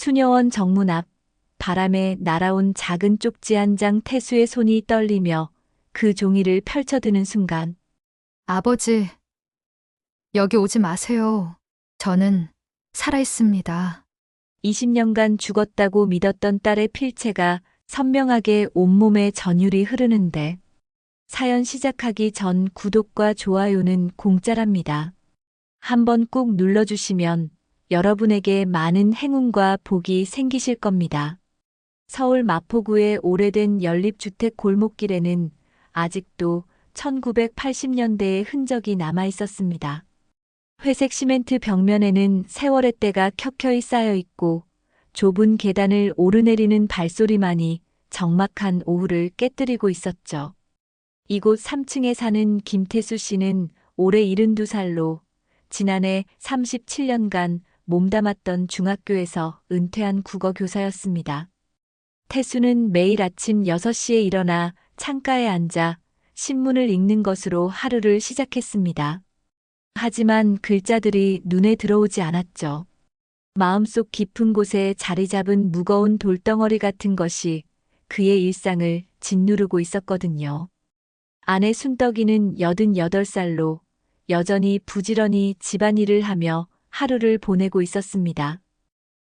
수녀원 정문 앞 바람에 날아온 작은 쪽지 한 장. 태수의 손이 떨리며 그 종이를 펼쳐드는 순간 아버지, 여기 오지 마세요. 저는 살아있습니다. 20년간 죽었다고 믿었던 딸의 필체가 선명하게 온몸에 전율이 흐르는데 사연 시작하기 전 구독과 좋아요는 공짜랍니다. 한번 꾹 눌러주시면 여러분에게 많은 행운과 복이 생기실 겁니다. 서울 마포구의 오래된 연립주택 골목길에는 아직도 1980년대의 흔적이 남아 있었습니다. 회색 시멘트 벽면에는 세월의 때가 켜켜이 쌓여 있고 좁은 계단을 오르내리는 발소리만이 적막한 오후를 깨뜨리고 있었죠. 이곳 3층에 사는 김태수 씨는 올해 72살로 지난해 37년간 몸담았던 중학교에서 은퇴한 국어교사였습니다. 태수는 매일 아침 6시에 일어나 창가에 앉아 신문을 읽는 것으로 하루를 시작했습니다. 하지만 글자들이 눈에 들어오지 않았죠. 마음속 깊은 곳에 자리 잡은 무거운 돌덩어리 같은 것이 그의 일상을 짓누르고 있었거든요. 아내 순덕이는 88살로 여전히 부지런히 집안일을 하며 하루를 보내고 있었습니다.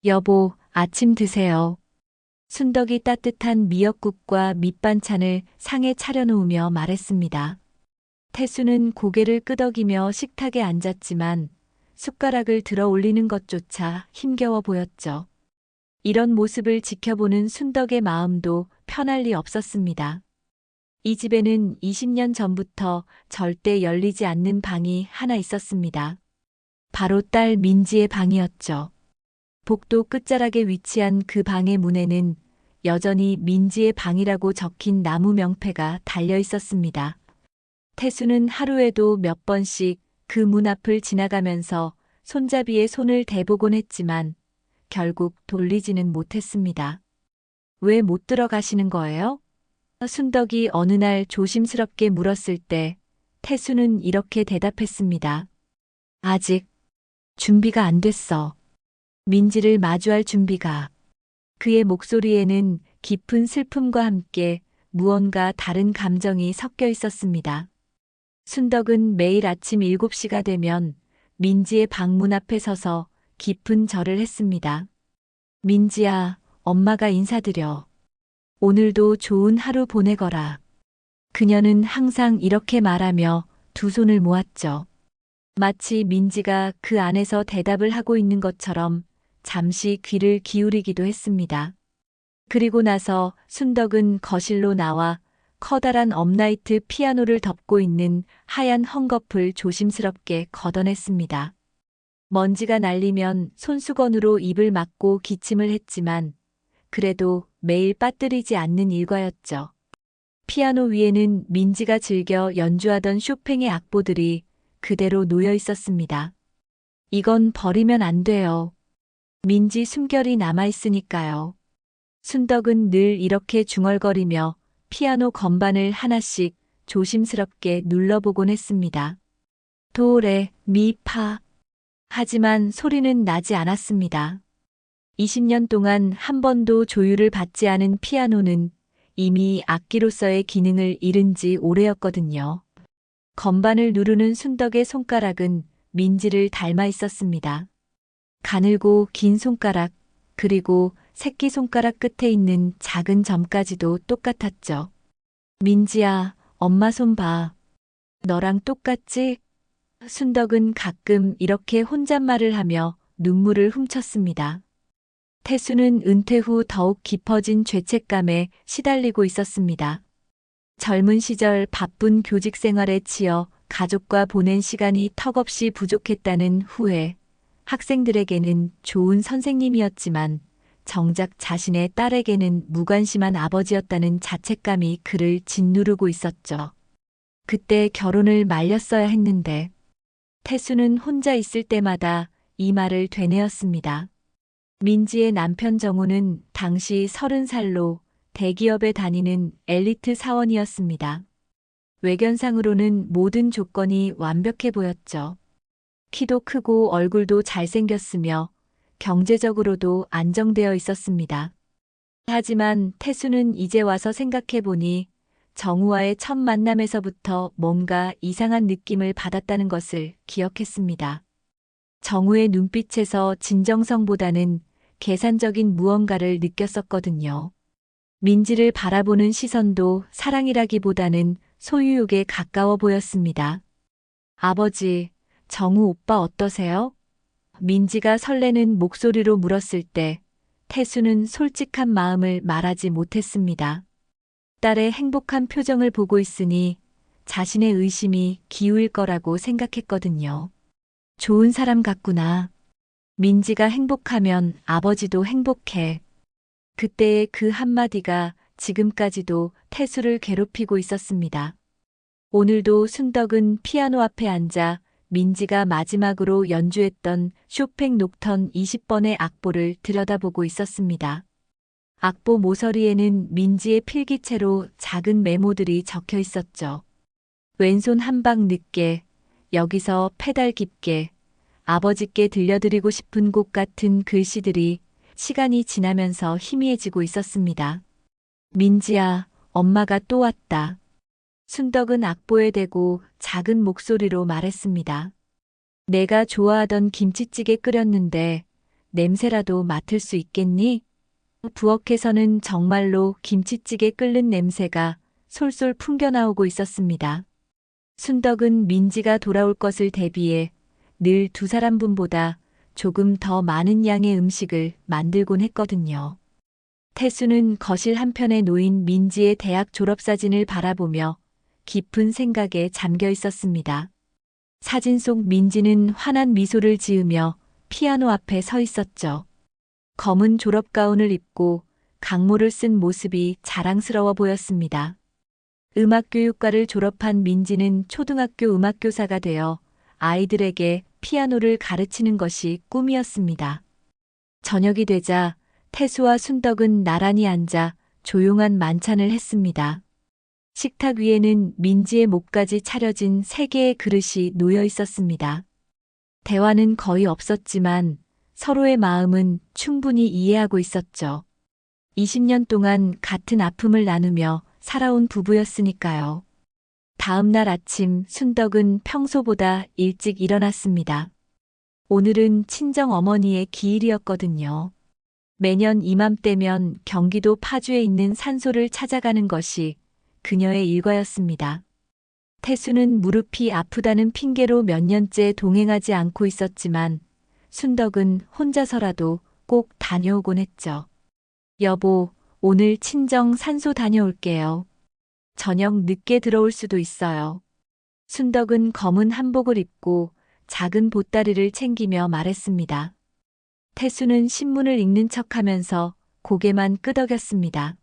여보, 아침 드세요. 순덕이 따뜻한 미역국과 밑반찬을 상에 차려놓으며 말했습니다. 태수는 고개를 끄덕이며 식탁에 앉았지만 숟가락을 들어 올리는 것조차 힘겨워 보였죠. 이런 모습을 지켜보는 순덕의 마음도 편할 리 없었습니다. 이 집에는 20년 전부터 절대 열리지 않는 방이 하나 있었습니다. 바로 딸 민지의 방이었죠. 복도 끝자락에 위치한 그 방의 문에는 여전히 민지의 방이라고 적힌 나무 명패가 달려 있었습니다. 태수는 하루에도 몇 번씩 그 문 앞을 지나가면서 손잡이에 손을 대보곤 했지만 결국 돌리지는 못했습니다. 왜 못 들어가시는 거예요? 순덕이 어느 날 조심스럽게 물었을 때 태수는 이렇게 대답했습니다. 아직 준비가 안 됐어. 민지를 마주할 준비가. 그의 목소리에는 깊은 슬픔과 함께 무언가 다른 감정이 섞여 있었습니다. 순덕은 매일 아침 7시가 되면 민지의 방문 앞에 서서 깊은 절을 했습니다. 민지야, 엄마가 인사드려. 오늘도 좋은 하루 보내거라. 그녀는 항상 이렇게 말하며 두 손을 모았죠. 마치 민지가 그 안에서 대답을 하고 있는 것처럼 잠시 귀를 기울이기도 했습니다. 그리고 나서 순덕은 거실로 나와 커다란 업라이트 피아노를 덮고 있는 하얀 헝겊을 조심스럽게 걷어냈습니다. 먼지가 날리면 손수건으로 입을 막고 기침을 했지만 그래도 매일 빠뜨리지 않는 일과였죠. 피아노 위에는 민지가 즐겨 연주하던 쇼팽의 악보들이 그대로 놓여 있었습니다. 이건 버리면 안 돼요. 민지 숨결이 남아있으니까요. 순덕은 늘 이렇게 중얼거리며 피아노 건반을 하나씩 조심스럽게 눌러보곤 했습니다. 도, 레, 미, 파. 하지만 소리는 나지 않았습니다. 20년 동안 한 번도 조율을 받지 않은 피아노는 이미 악기로서의 기능을 잃은 지 오래였거든요. 건반을 누르는 순덕의 손가락은 민지를 닮아 있었습니다. 가늘고 긴 손가락, 그리고 새끼손가락 끝에 있는 작은 점까지도 똑같았죠. 민지야, 엄마 손 봐. 너랑 똑같지? 순덕은 가끔 이렇게 혼잣말을 하며 눈물을 훔쳤습니다. 태수는 은퇴 후 더욱 깊어진 죄책감에 시달리고 있었습니다. 젊은 시절 바쁜 교직 생활에 치여 가족과 보낸 시간이 턱없이 부족했다는 후회, 학생들에게는 좋은 선생님이었지만 정작 자신의 딸에게는 무관심한 아버지였다는 자책감이 그를 짓누르고 있었죠. 그때 결혼을 말렸어야 했는데 태수는 혼자 있을 때마다 이 말을 되뇌었습니다. 민지의 남편 정우는 당시 30살로 대기업에 다니는 엘리트 사원이었습니다. 외견상으로는 모든 조건이 완벽해 보였죠. 키도 크고 얼굴도 잘생겼으며 경제적으로도 안정되어 있었습니다. 하지만 태수는 이제 와서 생각해보니 정우와의 첫 만남에서부터 뭔가 이상한 느낌을 받았다는 것을 기억했습니다. 정우의 눈빛에서 진정성보다는 계산적인 무언가를 느꼈었거든요. 민지를 바라보는 시선도 사랑이라기보다는 소유욕에 가까워 보였습니다. 아버지, 정우 오빠 어떠세요? 민지가 설레는 목소리로 물었을 때 태수는 솔직한 마음을 말하지 못했습니다. 딸의 행복한 표정을 보고 있으니 자신의 의심이 기울일 거라고 생각했거든요. 좋은 사람 같구나. 민지가 행복하면 아버지도 행복해. 그때의 그 한마디가 지금까지도 태수를 괴롭히고 있었습니다. 오늘도 순덕은 피아노 앞에 앉아 민지가 마지막으로 연주했던 쇼팽 녹턴 20번의 악보를 들여다보고 있었습니다. 악보 모서리에는 민지의 필기체로 작은 메모들이 적혀 있었죠. 왼손 한 방 늦게, 여기서 페달 깊게, 아버지께 들려드리고 싶은 곡 같은 글씨들이 시간이 지나면서 희미해지고 있었습니다. 민지야, 엄마가 또 왔다. 순덕은 악보에 대고 작은 목소리로 말했습니다. 내가 좋아하던 김치찌개 끓였는데 냄새라도 맡을 수 있겠니? 부엌에서는 정말로 김치찌개 끓는 냄새가 솔솔 풍겨나오고 있었습니다. 순덕은 민지가 돌아올 것을 대비해 늘 두 사람분보다 조금 더 많은 양의 음식을 만들곤 했거든요. 태수는 거실 한편에 놓인 민지의 대학 졸업사진을 바라보며 깊은 생각에 잠겨 있었습니다. 사진 속 민지는 환한 미소를 지으며 피아노 앞에 서 있었죠. 검은 졸업가운을 입고 강모를 쓴 모습이 자랑스러워 보였습니다. 음악교육과를 졸업한 민지는 초등학교 음악교사가 되어 아이들에게 피아노를 가르치는 것이 꿈이었습니다. 저녁이 되자 태수와 순덕은 나란히 앉아 조용한 만찬을 했습니다. 식탁 위에는 민지의 목까지 차려진 3개의 그릇이 놓여 있었습니다. 대화는 거의 없었지만 서로의 마음은 충분히 이해하고 있었죠. 20년 동안 같은 아픔을 나누며 살아온 부부였으니까요. 다음 날 아침 순덕은 평소보다 일찍 일어났습니다. 오늘은 친정 어머니의 기일이었거든요. 매년 이맘때면 경기도 파주에 있는 산소를 찾아가는 것이 그녀의 일과였습니다. 태수는 무릎이 아프다는 핑계로 몇 년째 동행하지 않고 있었지만 순덕은 혼자서라도 꼭 다녀오곤 했죠. 여보, 오늘 친정 산소 다녀올게요. 저녁 늦게 들어올 수도 있어요. 순덕은 검은 한복을 입고 작은 보따리를 챙기며 말했습니다. 태수는 신문을 읽는 척하면서 고개만 끄덕였습니다.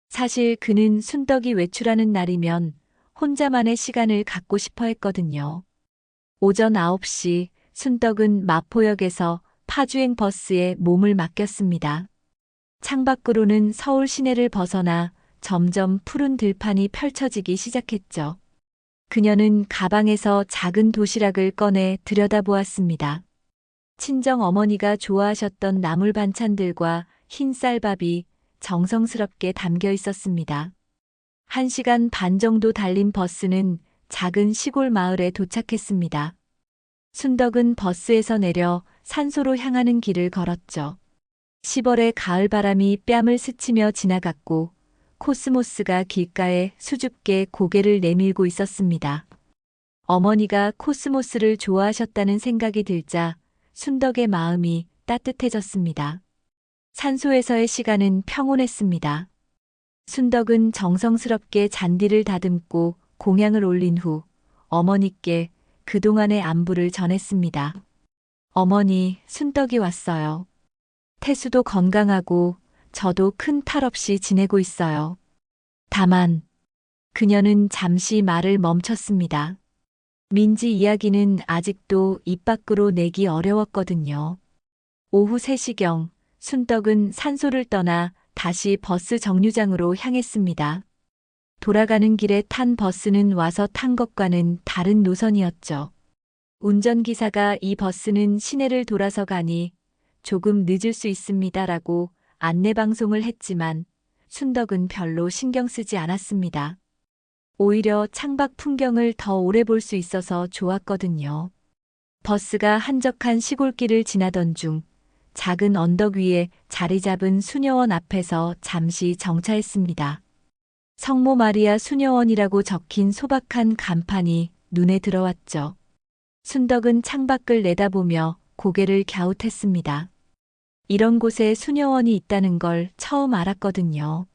사실 그는 순덕이 외출하는 날이면 혼자만의 시간을 갖고 싶어 했거든요. 오전 9시 순덕은 마포역에서 파주행 버스에 몸을 맡겼습니다. 창밖으로는 서울 시내를 벗어나 점점 푸른 들판이 펼쳐지기 시작했죠. 그녀는 가방에서 작은 도시락을 꺼내 들여다보았습니다. 친정 어머니가 좋아하셨던 나물 반찬들과 흰 쌀밥이 정성스럽게 담겨 있었습니다. 1시간 반 정도 달린 버스는 작은 시골 마을에 도착했습니다. 순덕은 버스에서 내려 산소로 향하는 길을 걸었죠. 10월의 가을 바람이 뺨을 스치며 지나갔고 코스모스가 길가에 수줍게 고개를 내밀고 있었습니다. 어머니가 코스모스를 좋아하셨다는 생각이 들자 순덕의 마음이 따뜻해졌습니다. 산소에서의 시간은 평온했습니다. 순덕은 정성스럽게 잔디를 다듬고 공양을 올린 후 어머니께 그동안의 안부를 전했습니다. 어머니, 순덕이 왔어요. 태수도 건강하고 저도 큰 탈 없이 지내고 있어요. 다만 그녀는 잠시 말을 멈췄습니다. 민지 이야기는 아직도 입 밖으로 내기 어려웠거든요. 오후 3시경 순덕은 산소를 떠나 다시 버스 정류장으로 향했습니다. 돌아가는 길에 탄 버스는 와서 탄 것과는 다른 노선이었죠. 운전기사가 이 버스는 시내를 돌아서 가니 조금 늦을 수 있습니다라고 안내방송을 했지만 순덕은 별로 신경 쓰지 않았습니다. 오히려 창밖 풍경을 더 오래 볼 수 있어서 좋았거든요. 버스가 한적한 시골길을 지나던 중 작은 언덕 위에 자리 잡은 수녀원 앞에서 잠시 정차했습니다. 성모 마리아 수녀원이라고 적힌 소박한 간판이 눈에 들어왔죠. 순덕은 창밖을 내다보며 고개를 갸웃했습니다. 이런 곳에 수녀원이 있다는 걸 처음 알았거든요.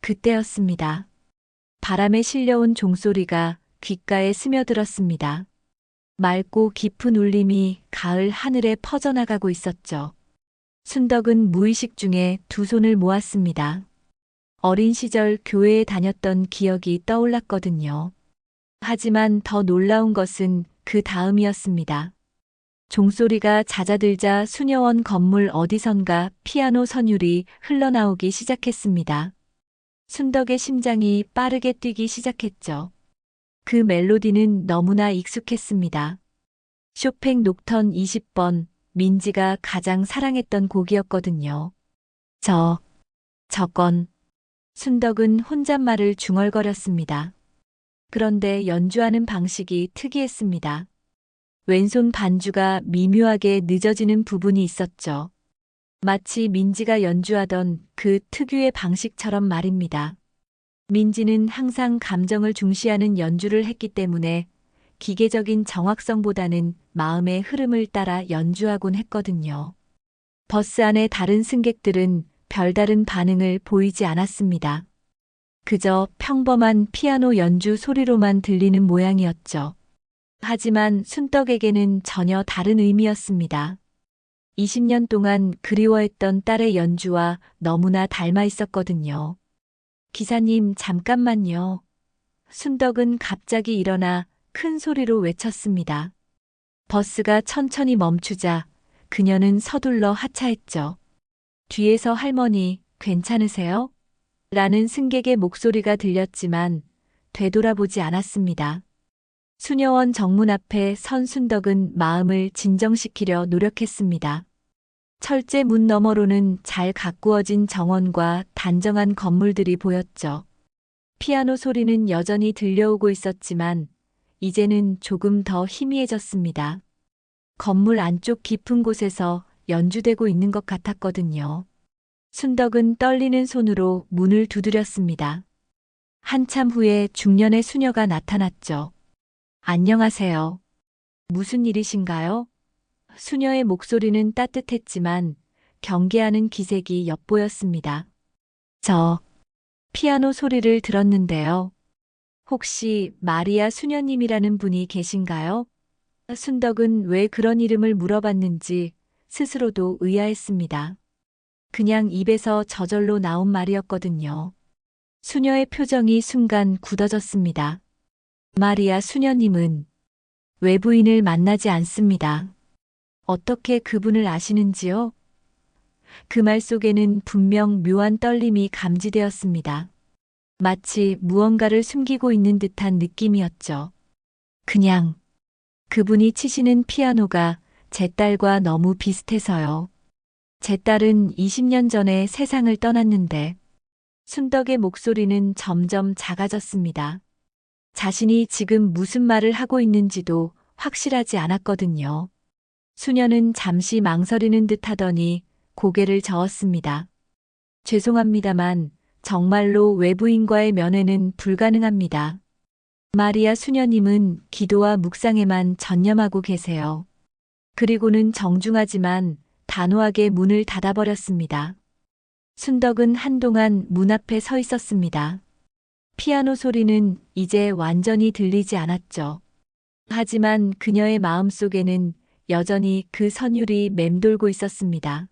그때였습니다. 바람에 실려온 종소리가 귓가에 스며들었습니다. 맑고 깊은 울림이 가을 하늘에 퍼져나가고 있었죠. 순덕은 무의식 중에 두 손을 모았습니다. 어린 시절 교회에 다녔던 기억이 떠올랐거든요. 하지만 더 놀라운 것은 그 다음이었습니다. 종소리가 잦아들자 수녀원 건물 어디선가 피아노 선율이 흘러나오기 시작했습니다. 순덕의 심장이 빠르게 뛰기 시작했죠. 그 멜로디는 너무나 익숙했습니다. 쇼팽 녹턴 20번, 민지가 가장 사랑했던 곡이었거든요. 저건. 순덕은 혼잣말을 중얼거렸습니다. 그런데 연주하는 방식이 특이했습니다. 왼손 반주가 미묘하게 늦어지는 부분이 있었죠. 마치 민지가 연주하던 그 특유의 방식처럼 말입니다. 민지는 항상 감정을 중시하는 연주를 했기 때문에 기계적인 정확성보다는 마음의 흐름을 따라 연주하곤 했거든요. 버스 안의 다른 승객들은 별다른 반응을 보이지 않았습니다. 그저 평범한 피아노 연주 소리로만 들리는 모양이었죠. 하지만 순덕에게는 전혀 다른 의미였습니다. 20년 동안 그리워했던 딸의 연주와 너무나 닮아 있었거든요. 기사님, 잠깐만요. 순덕은 갑자기 일어나 큰 소리로 외쳤습니다. 버스가 천천히 멈추자 그녀는 서둘러 하차했죠. 뒤에서 할머니, 괜찮으세요? 라는 승객의 목소리가 들렸지만 되돌아보지 않았습니다. 수녀원 정문 앞에 선 순덕은 마음을 진정시키려 노력했습니다. 철제 문 너머로는 잘 가꾸어진 정원과 단정한 건물들이 보였죠. 피아노 소리는 여전히 들려오고 있었지만 이제는 조금 더 희미해졌습니다. 건물 안쪽 깊은 곳에서 연주되고 있는 것 같았거든요. 순덕은 떨리는 손으로 문을 두드렸습니다. 한참 후에 중년의 수녀가 나타났죠. 안녕하세요. 무슨 일이신가요? 수녀의 목소리는 따뜻했지만 경계하는 기색이 엿보였습니다. 저 피아노 소리를 들었는데요. 혹시 마리아 수녀님이라는 분이 계신가요? 순덕은 왜 그런 이름을 물어봤는지 스스로도 의아했습니다. 그냥 입에서 저절로 나온 말이었거든요. 수녀의 표정이 순간 굳어졌습니다. 마리아 수녀님은 외부인을 만나지 않습니다. 어떻게 그분을 아시는지요? 그 말 속에는 분명 묘한 떨림이 감지되었습니다. 마치 무언가를 숨기고 있는 듯한 느낌이었죠. 그냥 그분이 치시는 피아노가 제 딸과 너무 비슷해서요. 제 딸은 20년 전에 세상을 떠났는데 순덕의 목소리는 점점 작아졌습니다. 자신이 지금 무슨 말을 하고 있는지도 확실하지 않았거든요. 수녀는 잠시 망설이는 듯 하더니 고개를 저었습니다. 죄송합니다만 정말로 외부인과의 면회는 불가능합니다. 마리아 수녀님은 기도와 묵상에만 전념하고 계세요. 그리고는 정중하지만 단호하게 문을 닫아버렸습니다. 순덕은 한동안 문 앞에 서 있었습니다. 피아노 소리는 이제 완전히 들리지 않았죠. 하지만 그녀의 마음속에는 여전히 그 선율이 맴돌고 있었습니다.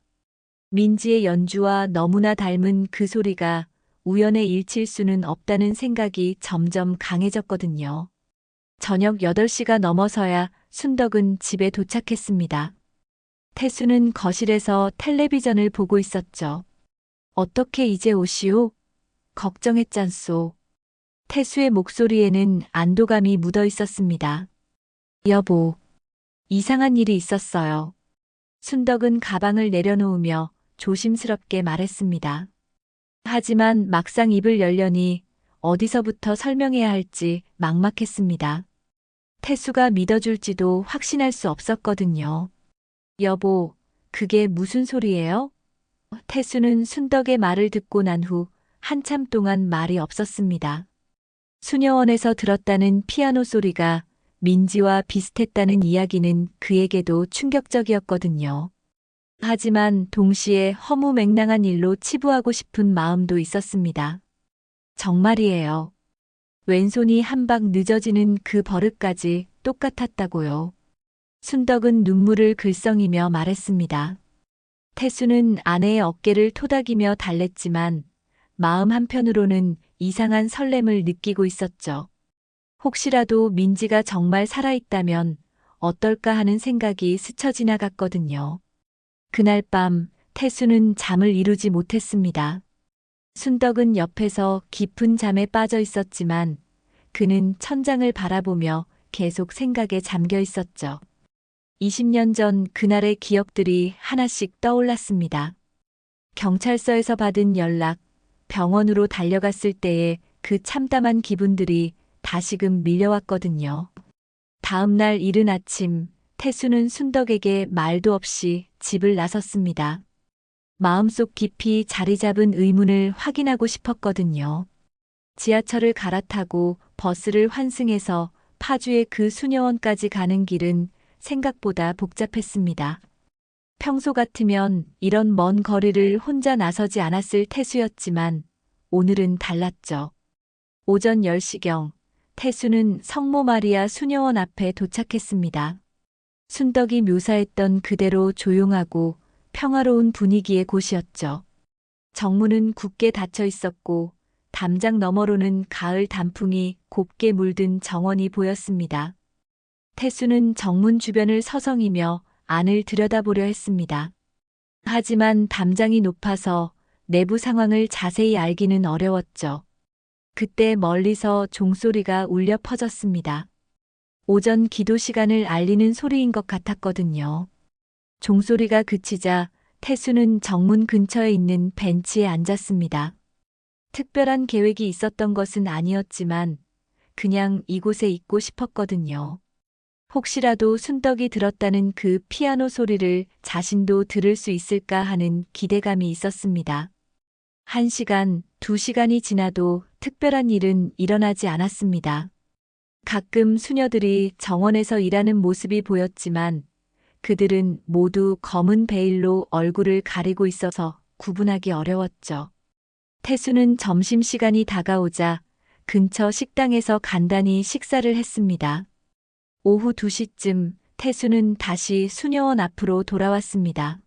민지의 연주와 너무나 닮은 그 소리가 우연의 일치일 수는 없다는 생각이 점점 강해졌거든요. 저녁 8시가 넘어서야 순덕은 집에 도착했습니다. 태수는 거실에서 텔레비전을 보고 있었죠. 어떻게 이제 오시오? 걱정했잖소. 태수의 목소리에는 안도감이 묻어 있었습니다. 여보, 이상한 일이 있었어요. 순덕은 가방을 내려놓으며 조심스럽게 말했습니다. 하지만 막상 입을 열려니 어디서부터 설명해야 할지 막막했습니다. 태수가 믿어줄지도 확신할 수 없었거든요. 여보, 그게 무슨 소리예요? 태수는 순덕의 말을 듣고 난 후 한참 동안 말이 없었습니다. 수녀원에서 들었다는 피아노 소리가 민지와 비슷했다는 이야기는 그에게도 충격적이었거든요. 하지만 동시에 허무맹랑한 일로 치부하고 싶은 마음도 있었습니다. 정말이에요. 왼손이 한 박 늦어지는 그 버릇까지 똑같았다고요. 순덕은 눈물을 글썽이며 말했습니다. 태수는 아내의 어깨를 토닥이며 달랬지만 마음 한편으로는 이상한 설렘을 느끼고 있었죠. 혹시라도 민지가 정말 살아있다면 어떨까 하는 생각이 스쳐 지나갔거든요. 그날 밤 태수는 잠을 이루지 못했습니다. 순덕은 옆에서 깊은 잠에 빠져 있었지만 그는 천장을 바라보며 계속 생각에 잠겨 있었죠. 20년 전 그날의 기억들이 하나씩 떠올랐습니다. 경찰서에서 받은 연락, 병원으로 달려갔을 때의 그 참담한 기분들이 다시금 밀려왔거든요. 다음 날 이른 아침, 태수는 순덕에게 말도 없이 집을 나섰습니다. 마음속 깊이 자리 잡은 의문을 확인하고 싶었거든요. 지하철을 갈아타고 버스를 환승해서 파주의 그 수녀원까지 가는 길은 생각보다 복잡했습니다. 평소 같으면 이런 먼 거리를 혼자 나서지 않았을 태수였지만 오늘은 달랐죠. 오전 10시경 태수는 성모 마리아 수녀원 앞에 도착했습니다. 순덕이 묘사했던 그대로 조용하고 평화로운 분위기의 곳이었죠. 정문은 굳게 닫혀 있었고 담장 너머로는 가을 단풍이 곱게 물든 정원이 보였습니다. 태수는 정문 주변을 서성이며 안을 들여다보려 했습니다. 하지만 담장이 높아서 내부 상황을 자세히 알기는 어려웠죠. 그때 멀리서 종소리가 울려 퍼졌습니다. 오전 기도 시간을 알리는 소리인 것 같았거든요. 종소리가 그치자 태수는 정문 근처에 있는 벤치에 앉았습니다. 특별한 계획이 있었던 것은 아니었지만 그냥 이곳에 있고 싶었거든요. 혹시라도 순덕이 들었다는 그 피아노 소리를 자신도 들을 수 있을까 하는 기대감이 있었습니다. 1시간, 2시간이 지나도 특별한 일은 일어나지 않았습니다. 가끔 수녀들이 정원에서 일하는 모습이 보였지만 그들은 모두 검은 베일로 얼굴을 가리고 있어서 구분하기 어려웠죠. 태수는 점심시간이 다가오자 근처 식당에서 간단히 식사를 했습니다. 오후 2시쯤 태수는 다시 수녀원 앞으로 돌아왔습니다.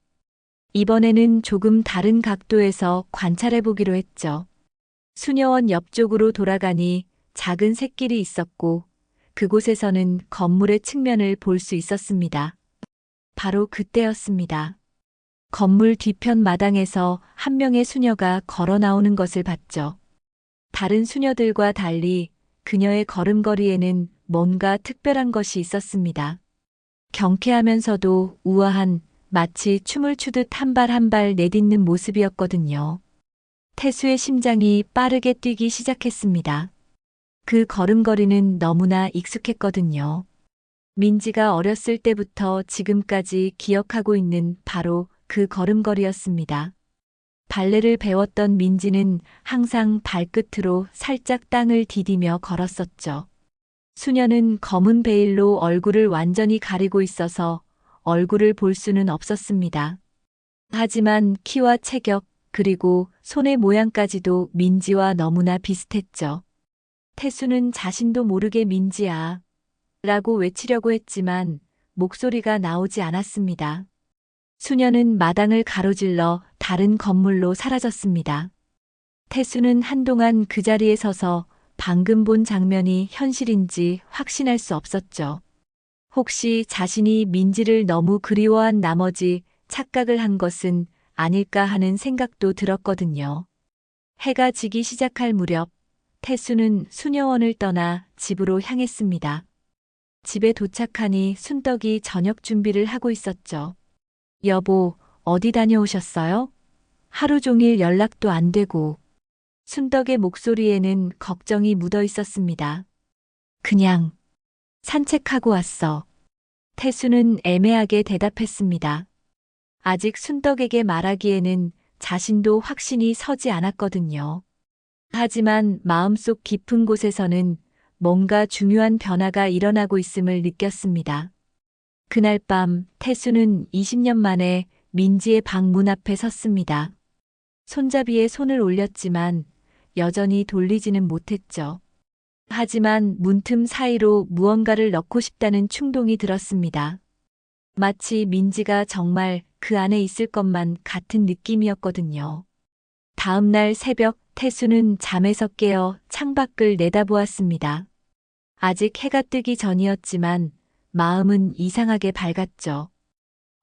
이번에는 조금 다른 각도에서 관찰해 보기로 했죠. 수녀원 옆쪽으로 돌아가니 작은 샛길이 있었고 그곳에서는 건물의 측면을 볼 수 있었습니다. 바로 그때였습니다. 건물 뒤편 마당에서 한 명의 수녀가 걸어 나오는 것을 봤죠. 다른 수녀들과 달리 그녀의 걸음걸이에는 뭔가 특별한 것이 있었습니다. 경쾌하면서도 우아한, 마치 춤을 추듯 한 발 한 발 내딛는 모습이었거든요. 태수의 심장이 빠르게 뛰기 시작했습니다. 그 걸음걸이는 너무나 익숙했거든요. 민지가 어렸을 때부터 지금까지 기억하고 있는 바로 그 걸음걸이였습니다. 발레를 배웠던 민지는 항상 발끝으로 살짝 땅을 디디며 걸었었죠. 수녀는 검은 베일로 얼굴을 완전히 가리고 있어서 얼굴을 볼 수는 없었습니다. 하지만 키와 체격, 그리고 손의 모양까지도 민지와 너무나 비슷했죠. 태수는 자신도 모르게 민지야 라고 외치려고 했지만 목소리가 나오지 않았습니다. 수녀는 마당을 가로질러 다른 건물로 사라졌습니다. 태수는 한동안 그 자리에 서서 방금 본 장면이 현실인지 확신할 수 없었죠. 혹시 자신이 민지를 너무 그리워한 나머지 착각을 한 것은 아닐까 하는 생각도 들었거든요. 해가 지기 시작할 무렵 태수는 수녀원을 떠나 집으로 향했습니다. 집에 도착하니 순덕이 저녁 준비를 하고 있었죠. 여보, 어디 다녀오셨어요? 하루 종일 연락도 안 되고. 순덕의 목소리에는 걱정이 묻어 있었습니다. 그냥 산책하고 왔어. 태수는 애매하게 대답했습니다. 아직 순덕에게 말하기에는 자신도 확신이 서지 않았거든요. 하지만 마음속 깊은 곳에서는 뭔가 중요한 변화가 일어나고 있음을 느꼈습니다. 그날 밤 태수는 20년 만에 민지의 방 문 앞에 섰습니다. 손잡이에 손을 올렸지만 여전히 돌리지는 못했죠. 하지만 문틈 사이로 무언가를 넣고 싶다는 충동이 들었습니다. 마치 민지가 정말 그 안에 있을 것만 같은 느낌이었거든요. 다음 날 새벽 태수는 잠에서 깨어 창밖을 내다보았습니다. 아직 해가 뜨기 전이었지만 마음은 이상하게 밝았죠.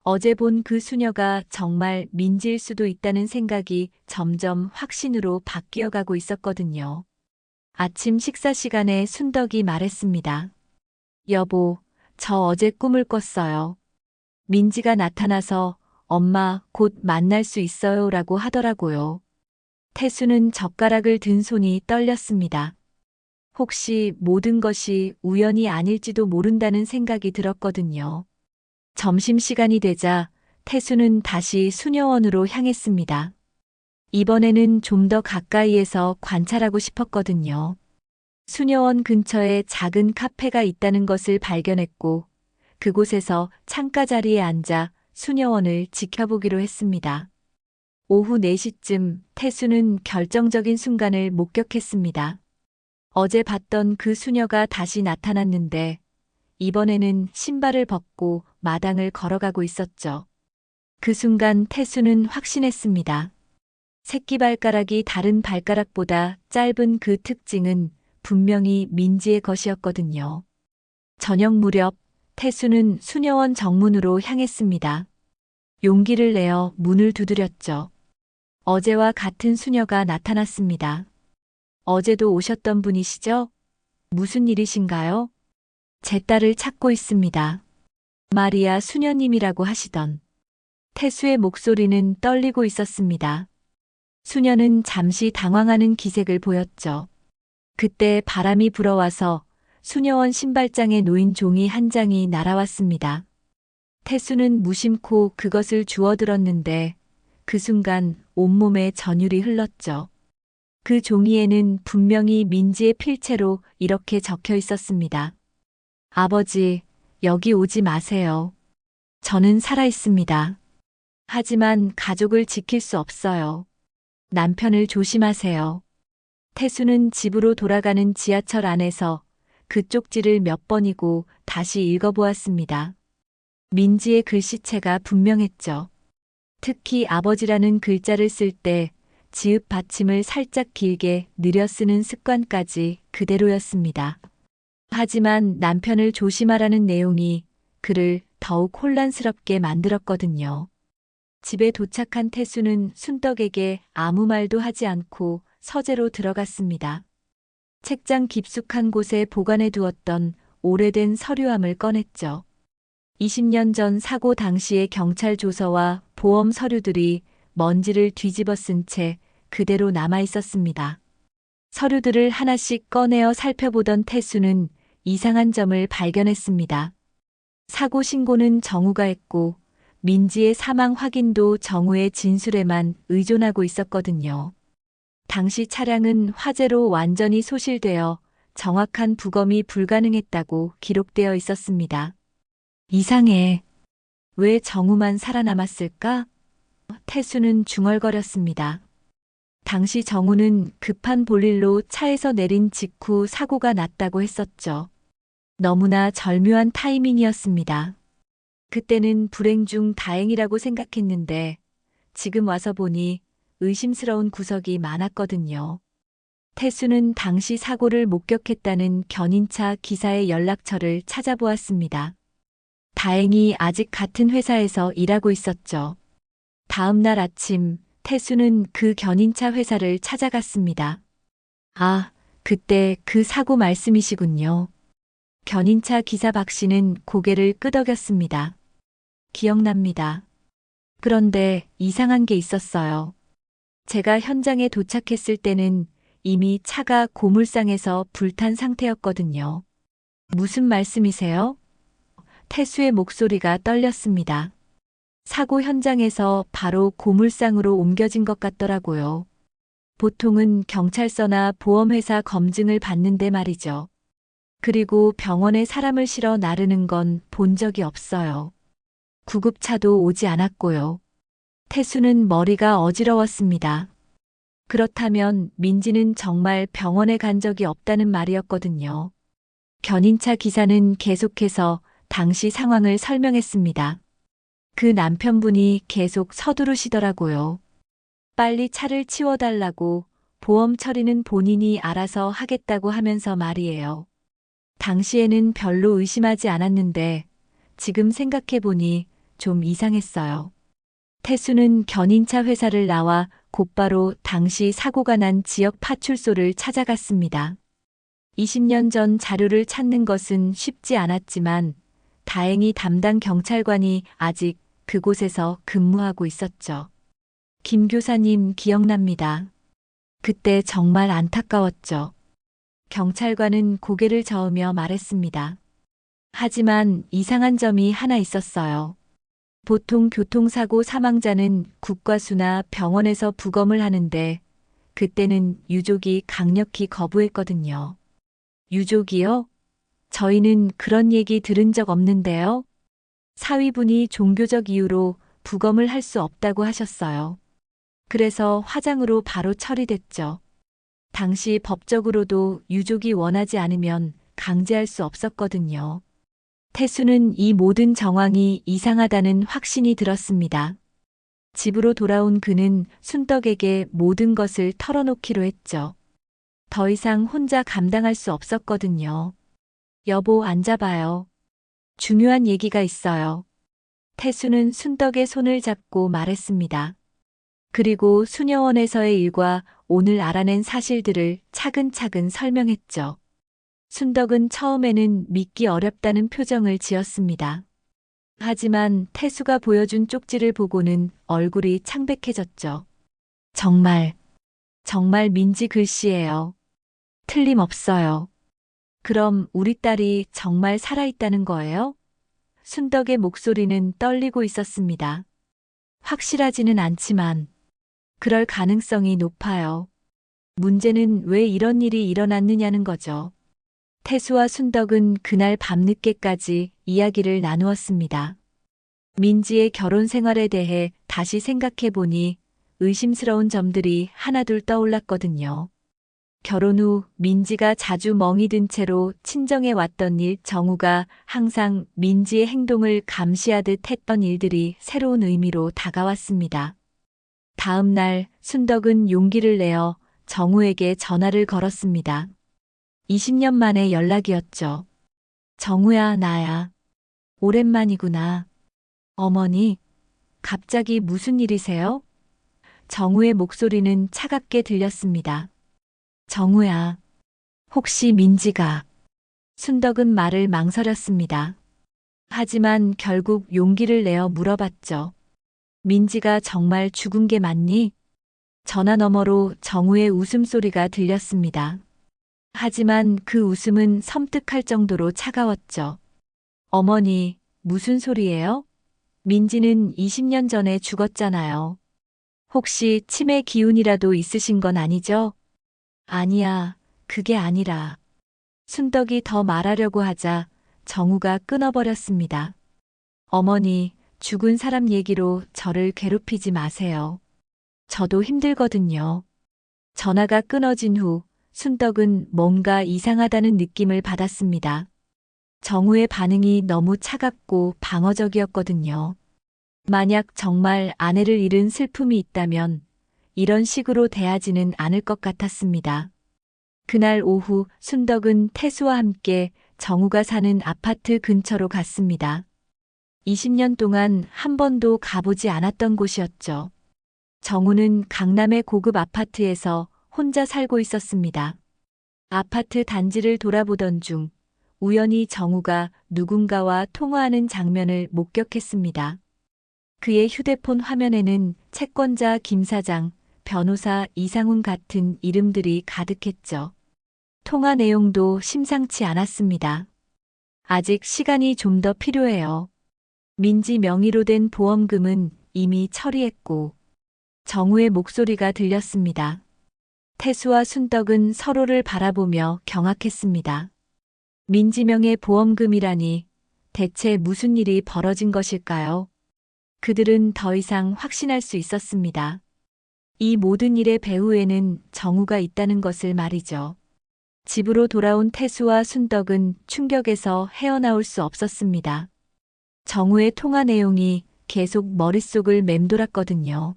어제 본 그 수녀가 정말 민지일 수도 있다는 생각이 점점 확신으로 바뀌어가고 있었거든요. 아침 식사 시간에 순덕이 말했습니다. 여보, 저 어제 꿈을 꿨어요. 민지가 나타나서 엄마 곧 만날 수 있어요 라고 하더라고요. 태수는 젓가락을 든 손이 떨렸습니다. 혹시 모든 것이 우연이 아닐지도 모른다는 생각이 들었거든요. 점심시간이 되자 태수는 다시 수녀원으로 향했습니다. 이번에는 좀 더 가까이에서 관찰하고 싶었거든요. 수녀원 근처에 작은 카페가 있다는 것을 발견했고 그곳에서 창가 자리에 앉아 수녀원을 지켜보기로 했습니다. 오후 4시쯤 태수는 결정적인 순간을 목격했습니다. 어제 봤던 그 수녀가 다시 나타났는데 이번에는 신발을 벗고 마당을 걸어가고 있었죠. 그 순간 태수는 확신했습니다. 새끼발가락이 다른 발가락보다 짧은 그 특징은 분명히 민지의 것이었거든요. 저녁 무렵 태수는 수녀원 정문으로 향했습니다. 용기를 내어 문을 두드렸죠. 어제와 같은 수녀가 나타났습니다. 어제도 오셨던 분이시죠? 무슨 일이신가요? 제 딸을 찾고 있습니다. 마리아 수녀님이라고 하시던. 태수의 목소리는 떨리고 있었습니다. 수녀는 잠시 당황하는 기색을 보였죠. 그때 바람이 불어와서 수녀원 신발장에 놓인 종이 한 장이 날아왔습니다. 태수는 무심코 그것을 주워들었는데 그 순간 온몸에 전율이 흘렀죠. 그 종이에는 분명히 민지의 필체로 이렇게 적혀 있었습니다. 아버지, 여기 오지 마세요. 저는 살아 있습니다. 하지만 가족을 지킬 수 없어요. 남편을 조심하세요. 태수는 집으로 돌아가는 지하철 안에서 그 쪽지를 몇 번이고 다시 읽어보았습니다. 민지의 글씨체가 분명했죠. 특히 아버지라는 글자를 쓸 때 지읒 받침을 살짝 길게 느려 쓰는 습관까지 그대로였습니다. 하지만 남편을 조심하라는 내용이 그를 더욱 혼란스럽게 만들었거든요. 집에 도착한 태수는 순덕에게 아무 말도 하지 않고 서재로 들어갔습니다. 책장 깊숙한 곳에 보관해 두었던 오래된 서류함을 꺼냈죠. 20년 전 사고 당시의 경찰 조서와 보험 서류들이 먼지를 뒤집어 쓴 채 그대로 남아 있었습니다. 서류들을 하나씩 꺼내어 살펴보던 태수는 이상한 점을 발견했습니다. 사고 신고는 정우가 했고 민지의 사망 확인도 정우의 진술에만 의존하고 있었거든요. 당시 차량은 화재로 완전히 소실되어 정확한 부검이 불가능했다고 기록되어 있었습니다. 이상해. 왜 정우만 살아남았을까? 태수는 중얼거렸습니다. 당시 정우는 급한 볼일로 차에서 내린 직후 사고가 났다고 했었죠. 너무나 절묘한 타이밍이었습니다. 그때는 불행 중 다행이라고 생각했는데 지금 와서 보니 의심스러운 구석이 많았거든요. 태수는 당시 사고를 목격했다는 견인차 기사의 연락처를 찾아보았습니다. 다행히 아직 같은 회사에서 일하고 있었죠. 다음 날 아침 태수는 그 견인차 회사를 찾아갔습니다. 아, 그때 그 사고 말씀이시군요. 견인차 기사 박 씨는 고개를 끄덕였습니다. 기억납니다. 그런데 이상한 게 있었어요. 제가 현장에 도착했을 때는 이미 차가 고물상에서 불탄 상태였거든요. 무슨 말씀이세요? 태수의 목소리가 떨렸습니다. 사고 현장에서 바로 고물상으로 옮겨진 것 같더라고요. 보통은 경찰서나 보험회사 검증을 받는데 말이죠. 그리고 병원에 사람을 실어 나르는 건 본 적이 없어요. 구급차도 오지 않았고요. 태수는 머리가 어지러웠습니다. 그렇다면 민지는 정말 병원에 간 적이 없다는 말이었거든요. 견인차 기사는 계속해서 당시 상황을 설명했습니다. 그 남편분이 계속 서두르시더라고요. 빨리 차를 치워달라고, 보험 처리는 본인이 알아서 하겠다고 하면서 말이에요. 당시에는 별로 의심하지 않았는데 지금 생각해보니 좀 이상했어요. 태수는 견인차 회사를 나와 곧바로 당시 사고가 난 지역 파출소를 찾아갔습니다. 20년 전 자료를 찾는 것은 쉽지 않았지만 다행히 담당 경찰관이 아직 그곳에서 근무하고 있었죠. 김 교사님 기억납니다. 그때 정말 안타까웠죠. 경찰관은 고개를 저으며 말했습니다. 하지만 이상한 점이 하나 있었어요. 보통 교통사고 사망자는 국과수나 병원에서 부검을 하는데 그때는 유족이 강력히 거부했거든요. 유족이요? 저희는 그런 얘기 들은 적 없는데요. 사위분이 종교적 이유로 부검을 할 수 없다고 하셨어요. 그래서 화장으로 바로 처리됐죠. 당시 법적으로도 유족이 원하지 않으면 강제할 수 없었거든요. 태수는 이 모든 정황이 이상하다는 확신이 들었습니다. 집으로 돌아온 그는 순덕에게 모든 것을 털어놓기로 했죠. 더 이상 혼자 감당할 수 없었거든요. 여보, 앉아봐요. 중요한 얘기가 있어요. 태수는 순덕의 손을 잡고 말했습니다. 그리고 수녀원에서의 일과 오늘 알아낸 사실들을 차근차근 설명했죠. 순덕은 처음에는 믿기 어렵다는 표정을 지었습니다. 하지만 태수가 보여준 쪽지를 보고는 얼굴이 창백해졌죠. 정말 민지 글씨예요. 틀림없어요. 그럼 우리 딸이 정말 살아있다는 거예요? 순덕의 목소리는 떨리고 있었습니다. 확실하지는 않지만 그럴 가능성이 높아요. 문제는 왜 이런 일이 일어났느냐는 거죠. 태수와 순덕은 그날 밤늦게까지 이야기를 나누었습니다. 민지의 결혼 생활에 대해 다시 생각해 보니 의심스러운 점들이 하나둘 떠올랐거든요. 결혼 후 민지가 자주 멍이 든 채로 친정에 왔던 일, 정우가 항상 민지의 행동을 감시하듯 했던 일들이 새로운 의미로 다가왔습니다. 다음 날 순덕은 용기를 내어 정우에게 전화를 걸었습니다. 20년 만의 연락이었죠. 정우야, 나야. 오랜만이구나. 어머니, 갑자기 무슨 일이세요? 정우의 목소리는 차갑게 들렸습니다. 정우야, 혹시 민지가... 순덕은 말을 망설였습니다. 하지만 결국 용기를 내어 물어봤죠. 민지가 정말 죽은 게 맞니? 전화 너머로 정우의 웃음소리가 들렸습니다. 하지만 그 웃음은 섬뜩할 정도로 차가웠죠. 어머니, 무슨 소리예요? 민지는 20년 전에 죽었잖아요. 혹시 치매 기운이라도 있으신 건 아니죠? 아니야, 그게 아니라. 순덕이 더 말하려고 하자 정우가 끊어버렸습니다. 어머니, 죽은 사람 얘기로 저를 괴롭히지 마세요. 저도 힘들거든요. 전화가 끊어진 후 순덕은 뭔가 이상하다는 느낌을 받았습니다. 정우의 반응이 너무 차갑고 방어적이었거든요. 만약 정말 아내를 잃은 슬픔이 있다면 이런 식으로 대하지는 않을 것 같았습니다. 그날 오후 순덕은 태수와 함께 정우가 사는 아파트 근처로 갔습니다. 20년 동안 한 번도 가보지 않았던 곳이었죠. 정우는 강남의 고급 아파트에서 혼자 살고 있었습니다. 아파트 단지를 돌아보던 중 우연히 정우가 누군가와 통화하는 장면을 목격했습니다. 그의 휴대폰 화면에는 채권자 김 사장, 변호사 이상훈 같은 이름들이 가득했죠. 통화 내용도 심상치 않았습니다. 아직 시간이 좀 더 필요해요. 민지 명의로 된 보험금은 이미 처리했고, 정우의 목소리가 들렸습니다. 태수와 순덕은 서로를 바라보며 경악했습니다. 민지명의 보험금이라니 대체 무슨 일이 벌어진 것일까요? 그들은 더 이상 확신할 수 있었습니다. 이 모든 일의 배후에는 정우가 있다는 것을 말이죠. 집으로 돌아온 태수와 순덕은 충격에서 헤어나올 수 없었습니다. 정우의 통화 내용이 계속 머릿속을 맴돌았거든요.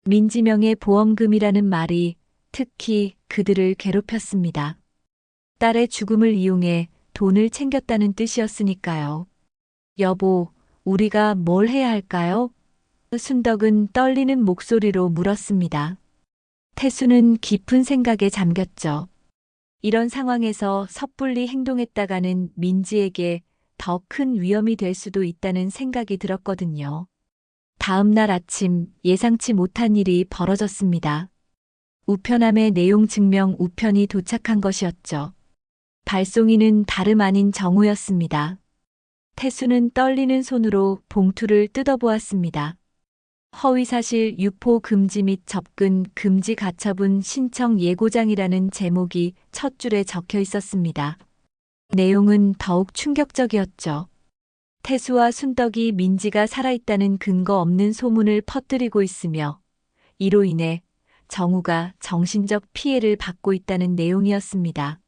민지명의 보험금이라는 말이 특히 그들을 괴롭혔습니다. 딸의 죽음을 이용해 돈을 챙겼다는 뜻이었으니까요. 여보, 우리가 뭘 해야 할까요? 순덕은 떨리는 목소리로 물었습니다. 태수는 깊은 생각에 잠겼죠. 이런 상황에서 섣불리 행동했다가는 민지에게 더 큰 위험이 될 수도 있다는 생각이 들었거든요. 다음 날 아침 예상치 못한 일이 벌어졌습니다. 우편함의 내용 증명 우편이 도착한 것이었죠. 발송인은 다름 아닌 정우였습니다. 태수는 떨리는 손으로 봉투를 뜯어보았습니다. 허위사실 유포 금지 및 접근 금지 가처분 신청 예고장이라는 제목이 첫 줄에 적혀 있었습니다. 내용은 더욱 충격적이었죠. 태수와 순덕이 민지가 살아있다는 근거 없는 소문을 퍼뜨리고 있으며 이로 인해 정우가 정신적 피해를 받고 있다는 내용이었습니다.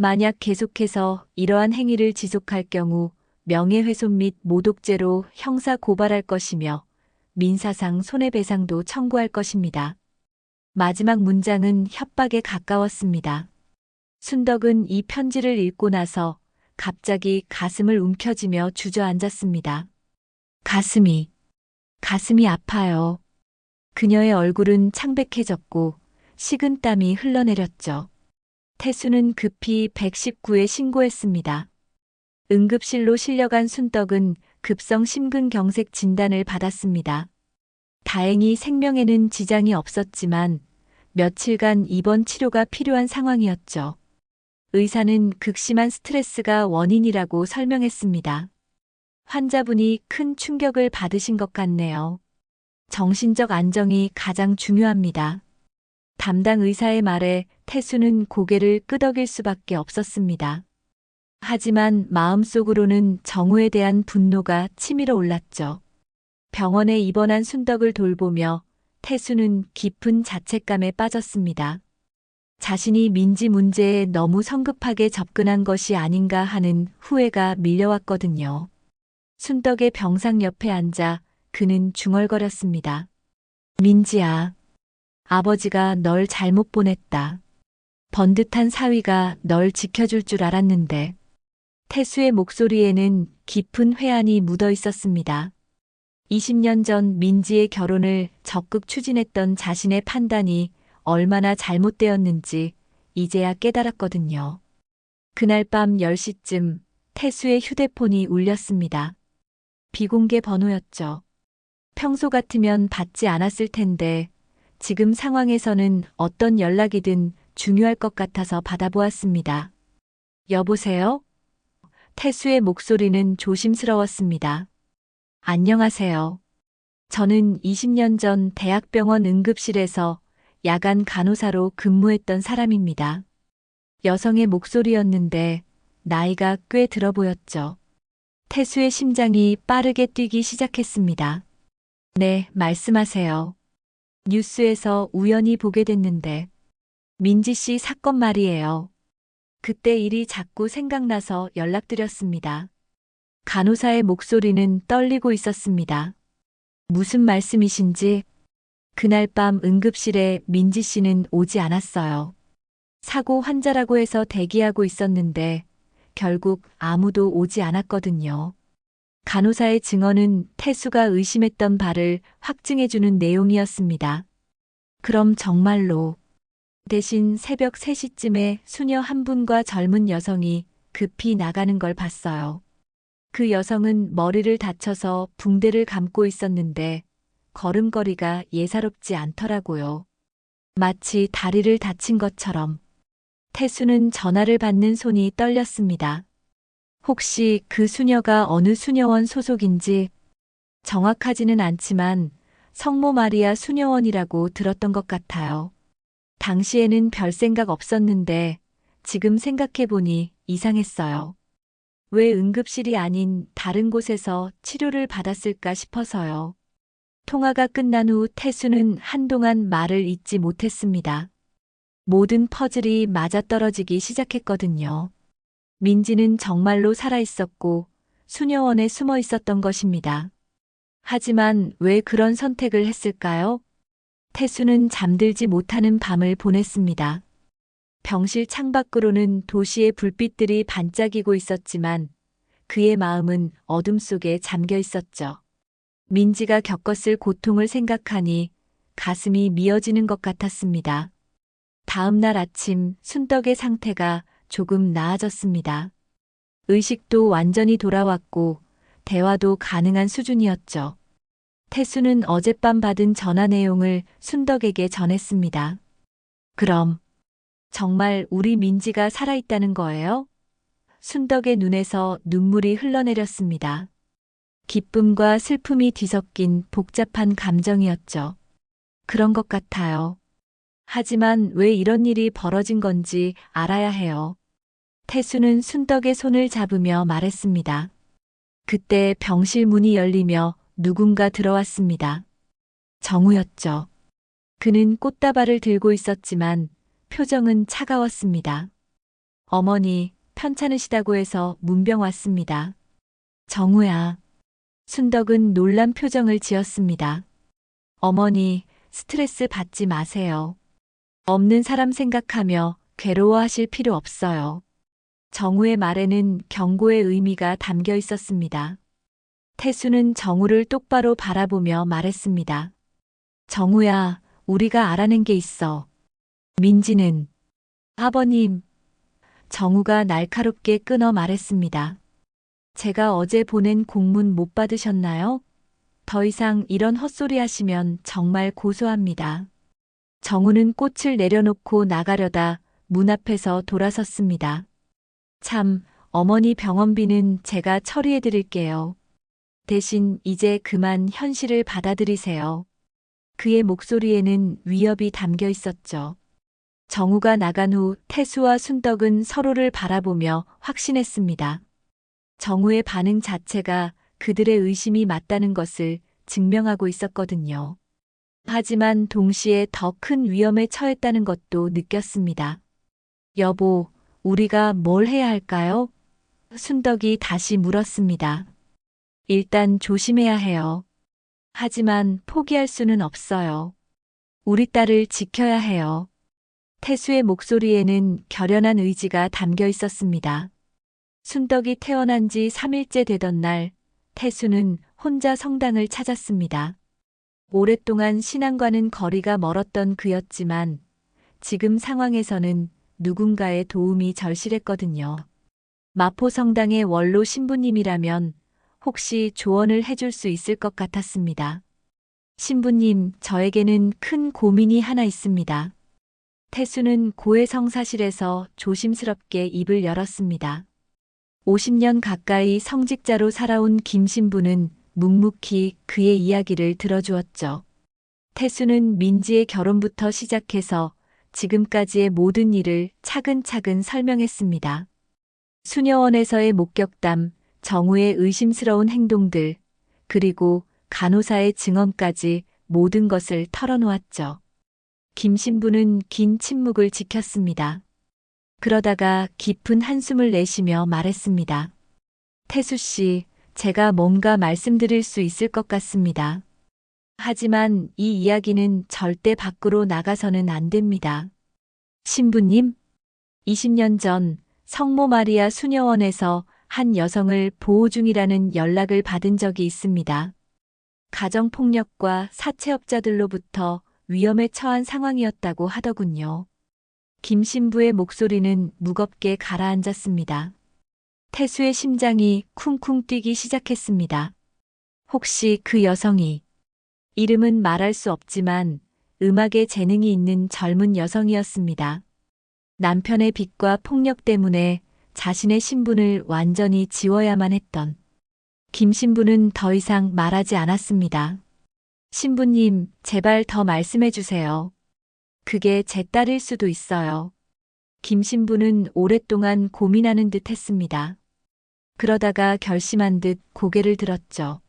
만약 계속해서 이러한 행위를 지속할 경우 명예훼손 및 모독죄로 형사 고발할 것이며 민사상 손해배상도 청구할 것입니다. 마지막 문장은 협박에 가까웠습니다. 순덕은 이 편지를 읽고 나서 갑자기 가슴을 움켜쥐며 주저앉았습니다. 가슴이 아파요. 그녀의 얼굴은 창백해졌고 식은땀이 흘러내렸죠. 태수는 급히 119에 신고했습니다. 응급실로 실려간 순덕은 급성 심근경색 진단을 받았습니다. 다행히 생명에는 지장이 없었지만 며칠간 입원 치료가 필요한 상황이었죠. 의사는 극심한 스트레스가 원인이라고 설명했습니다. 환자분이 큰 충격을 받으신 것 같네요. 정신적 안정이 가장 중요합니다. 담당 의사의 말에 태수는 고개를 끄덕일 수밖에 없었습니다. 하지만 마음속으로는 정우에 대한 분노가 치밀어 올랐죠. 병원에 입원한 순덕을 돌보며 태수는 깊은 자책감에 빠졌습니다. 자신이 민지 문제에 너무 성급하게 접근한 것이 아닌가 하는 후회가 밀려왔거든요. 순덕의 병상 옆에 앉아 그는 중얼거렸습니다. 민지야, 아버지가 널 잘못 보냈다. 번듯한 사위가 널 지켜줄 줄 알았는데. 태수의 목소리에는 깊은 회한이 묻어 있었습니다. 20년 전 민지의 결혼을 적극 추진했던 자신의 판단이 얼마나 잘못되었는지 이제야 깨달았거든요. 그날 밤 10시쯤 태수의 휴대폰이 울렸습니다. 비공개 번호였죠. 평소 같으면 받지 않았을 텐데 지금 상황에서는 어떤 연락이든 중요할 것 같아서 받아보았습니다. 여보세요? 태수의 목소리는 조심스러웠습니다. 안녕하세요. 저는 20년 전 대학병원 응급실에서 야간 간호사로 근무했던 사람입니다. 여성의 목소리였는데 나이가 꽤 들어 보였죠. 태수의 심장이 빠르게 뛰기 시작했습니다. 네, 말씀하세요. 뉴스에서 우연히 보게 됐는데 민지 씨 사건 말이에요. 그때 일이 자꾸 생각나서 연락드렸습니다. 간호사의 목소리는 떨리고 있었습니다. 무슨 말씀이신지? 그날 밤 응급실에 민지 씨는 오지 않았어요. 사고 환자라고 해서 대기하고 있었는데 결국 아무도 오지 않았거든요. 간호사의 증언은 태수가 의심했던 바를 확증해주는 내용이었습니다. 그럼 정말로 대신 새벽 3시쯤에 수녀 한 분과 젊은 여성이 급히 나가는 걸 봤어요. 그 여성은 머리를 다쳐서 붕대를 감고 있었는데 걸음걸이가 예사롭지 않더라고요. 마치 다리를 다친 것처럼. 태수는 전화를 받는 손이 떨렸습니다. 혹시 그 수녀가 어느 수녀원 소속인지 정확하지는 않지만 성모 마리아 수녀원이라고 들었던 것 같아요. 당시에는 별 생각 없었는데 지금 생각해보니 이상했어요. 왜 응급실이 아닌 다른 곳에서 치료를 받았을까 싶어서요. 통화가 끝난 후 태수는 한동안 말을 잇지 못했습니다. 모든 퍼즐이 맞아떨어지기 시작했거든요. 민지는 정말로 살아있었고 수녀원에 숨어 있었던 것입니다. 하지만 왜 그런 선택을 했을까요? 태수는 잠들지 못하는 밤을 보냈습니다. 병실 창밖으로는 도시의 불빛들이 반짝이고 있었지만 그의 마음은 어둠 속에 잠겨 있었죠. 민지가 겪었을 고통을 생각하니 가슴이 미어지는 것 같았습니다. 다음 날 아침 순덕의 상태가 조금 나아졌습니다. 의식도 완전히 돌아왔고 대화도 가능한 수준이었죠. 태수는 어젯밤 받은 전화 내용을 순덕에게 전했습니다. 그럼 정말 우리 민지가 살아있다는 거예요? 순덕의 눈에서 눈물이 흘러내렸습니다. 기쁨과 슬픔이 뒤섞인 복잡한 감정이었죠. 그런 것 같아요. 하지만 왜 이런 일이 벌어진 건지 알아야 해요. 태수는 순덕의 손을 잡으며 말했습니다. 그때 병실 문이 열리며 누군가 들어왔습니다. 정우였죠. 그는 꽃다발을 들고 있었지만 표정은 차가웠습니다. 어머니, 편찮으시다고 해서 문병 왔습니다. 정우야. 순덕은 놀란 표정을 지었습니다. 어머니, 스트레스 받지 마세요. 없는 사람 생각하며 괴로워하실 필요 없어요. 정우의 말에는 경고의 의미가 담겨 있었습니다. 태수는 정우를 똑바로 바라보며 말했습니다. 정우야, 우리가 알아낸 게 있어. 민지는 아버님. 정우가 날카롭게 끊어 말했습니다. 제가 어제 보낸 공문 못 받으셨나요? 더 이상 이런 헛소리 하시면 정말 고소합니다. 정우는 꽃을 내려놓고 나가려다 문 앞에서 돌아섰습니다. 참, 어머니 병원비는 제가 처리해 드릴게요. 대신 이제 그만 현실을 받아들이세요. 그의 목소리에는 위협이 담겨 있었죠. 정우가 나간 후 태수와 순덕은 서로를 바라보며 확신했습니다. 정우의 반응 자체가 그들의 의심이 맞다는 것을 증명하고 있었거든요. 하지만 동시에 더 큰 위험에 처했다는 것도 느꼈습니다. 여보, 우리가 뭘 해야 할까요? 순덕이 다시 물었습니다. 일단 조심해야 해요. 하지만 포기할 수는 없어요. 우리 딸을 지켜야 해요. 태수의 목소리에는 결연한 의지가 담겨 있었습니다. 순덕이 태어난 지 3일째 되던 날, 태수는 혼자 성당을 찾았습니다. 오랫동안 신앙과는 거리가 멀었던 그였지만 지금 상황에서는 누군가의 도움이 절실했거든요. 마포 성당의 원로 신부님이라면 혹시 조언을 해줄 수 있을 것 같았습니다. 신부님, 저에게는 큰 고민이 하나 있습니다. 태수는 고해성사실에서 조심스럽게 입을 열었습니다. 50년 가까이 성직자로 살아온 김 신부는 묵묵히 그의 이야기를 들어주었죠. 태수는 민지의 결혼부터 시작해서 지금까지의 모든 일을 차근차근 설명했습니다. 수녀원에서의 목격담, 정우의 의심스러운 행동들, 그리고 간호사의 증언까지 모든 것을 털어놓았죠. 김 신부는 긴 침묵을 지켰습니다. 그러다가 깊은 한숨을 내쉬며 말했습니다. 태수 씨, 제가 뭔가 말씀드릴 수 있을 것 같습니다. 하지만 이 이야기는 절대 밖으로 나가서는 안 됩니다. 신부님, 20년 전 성모 마리아 수녀원에서 한 여성을 보호 중이라는 연락을 받은 적이 있습니다. 가정폭력과 사채업자들로부터 위험에 처한 상황이었다고 하더군요. 김 신부의 목소리는 무겁게 가라앉았습니다. 태수의 심장이 쿵쿵 뛰기 시작했습니다. 혹시 그 여성이, 이름은 말할 수 없지만 음악에 재능이 있는 젊은 여성이었습니다. 남편의 빚과 폭력 때문에 자신의 신분을 완전히 지워야만 했던 김 신부는 더 이상 말하지 않았습니다. 신부님, 제발 더 말씀해 주세요. 그게 제 딸일 수도 있어요. 김 신부는 오랫동안 고민하는 듯 했습니다. 그러다가 결심한 듯 고개를 들었죠.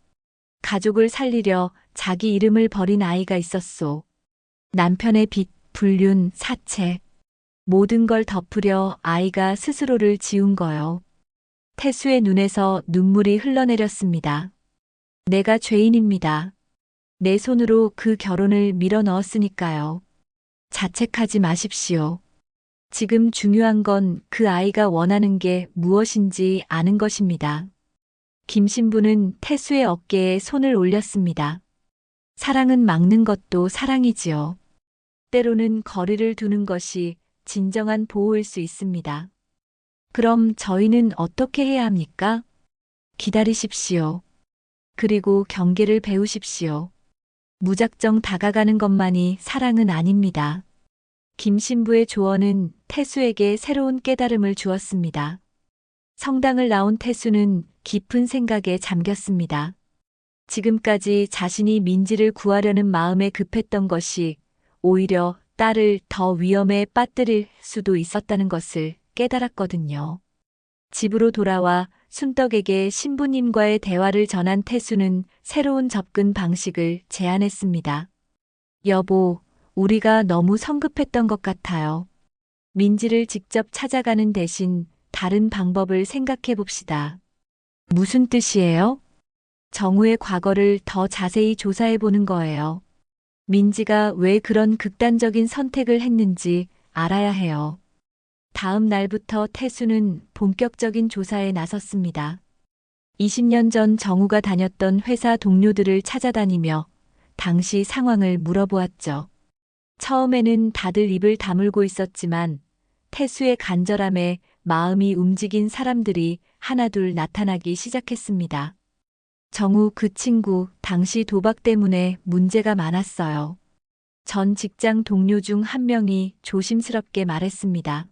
가족을 살리려 자기 이름을 버린 아이가 있었소. 남편의 빚, 불륜, 사체, 모든 걸 덮으려 아이가 스스로를 지운 거요. 태수의 눈에서 눈물이 흘러내렸습니다. 내가 죄인입니다. 내 손으로 그 결혼을 밀어 넣었으니까요. 자책하지 마십시오. 지금 중요한 건 그 아이가 원하는 게 무엇인지 아는 것입니다. 김 신부는 태수의 어깨에 손을 올렸습니다. 사랑은 막는 것도 사랑이지요. 때로는 거리를 두는 것이 진정한 보호일 수 있습니다. 그럼 저희는 어떻게 해야 합니까? 기다리십시오. 그리고 경계를 배우십시오. 무작정 다가가는 것만이 사랑은 아닙니다. 김 신부의 조언은 태수에게 새로운 깨달음을 주었습니다. 성당을 나온 태수는 깊은 생각에 잠겼습니다. 지금까지 자신이 민지를 구하려는 마음에 급했던 것이 오히려 딸을 더 위험에 빠뜨릴 수도 있었다는 것을 깨달았거든요. 집으로 돌아와 순떡에게 신부님과의 대화를 전한 태수는 새로운 접근 방식을 제안했습니다. 여보, 우리가 너무 성급했던 것 같아요. 민지를 직접 찾아가는 대신 다른 방법을 생각해 봅시다. 무슨 뜻이에요? 정우의 과거를 더 자세히 조사해 보는 거예요. 민지가 왜 그런 극단적인 선택을 했는지 알아야 해요. 다음 날부터 태수는 본격적인 조사에 나섰습니다. 20년 전 정우가 다녔던 회사 동료들을 찾아다니며 당시 상황을 물어보았죠. 처음에는 다들 입을 다물고 있었지만 태수의 간절함에 마음이 움직인 사람들이 하나둘 나타나기 시작했습니다. 정우 그 친구 당시 도박 때문에 문제가 많았어요. 전 직장 동료 중 한 명이 조심스럽게 말했습니다.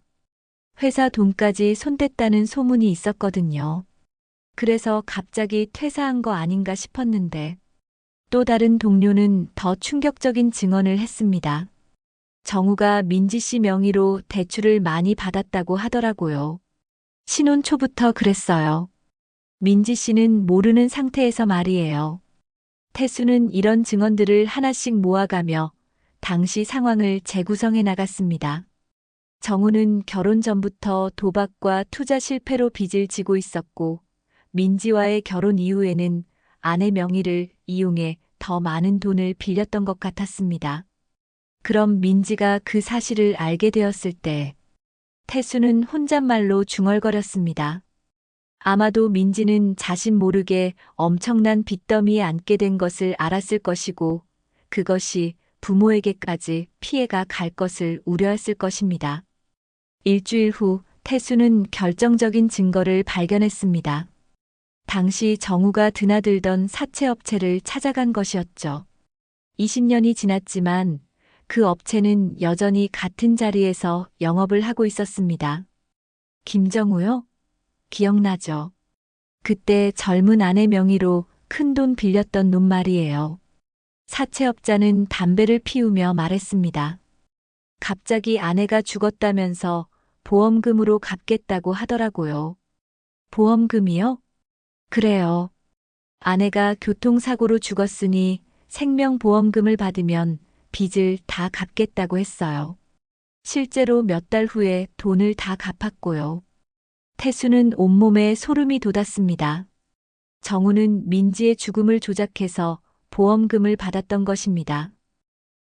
회사 돈까지 손댔다는 소문이 있었거든요. 그래서 갑자기 퇴사한 거 아닌가 싶었는데 또 다른 동료는 더 충격적인 증언을 했습니다. 정우가 민지 씨 명의로 대출을 많이 받았다고 하더라고요. 신혼 초부터 그랬어요. 민지 씨는 모르는 상태에서 말이에요. 태수는 이런 증언들을 하나씩 모아가며 당시 상황을 재구성해 나갔습니다. 정우는 결혼 전부터 도박과 투자 실패로 빚을 지고 있었고 민지와의 결혼 이후에는 아내 명의를 이용해 더 많은 돈을 빌렸던 것 같았습니다. 그럼 민지가 그 사실을 알게 되었을 때 태수는 혼잣말로 중얼거렸습니다. 아마도 민지는 자신 모르게 엄청난 빚더미에 앉게 된 것을 알았을 것이고 그것이 부모에게까지 피해가 갈 것을 우려했을 것입니다. 일주일 후 태수는 결정적인 증거를 발견했습니다. 당시 정우가 드나들던 사채업체를 찾아간 것이었죠. 20년이 지났지만 그 업체는 여전히 같은 자리에서 영업을 하고 있었습니다. 김정우요? 기억나죠? 그때 젊은 아내 명의로 큰돈 빌렸던 놈 말이에요. 사채업자는 담배를 피우며 말했습니다. 갑자기 아내가 죽었다면서 보험금으로 갚겠다고 하더라고요. 보험금이요? 그래요. 아내가 교통사고로 죽었으니 생명보험금을 받으면 빚을 다 갚겠다고 했어요. 실제로 몇 달 후에 돈을 다 갚았고요. 태수는 온몸에 소름이 돋았습니다. 정우는 민지의 죽음을 조작해서 보험금을 받았던 것입니다.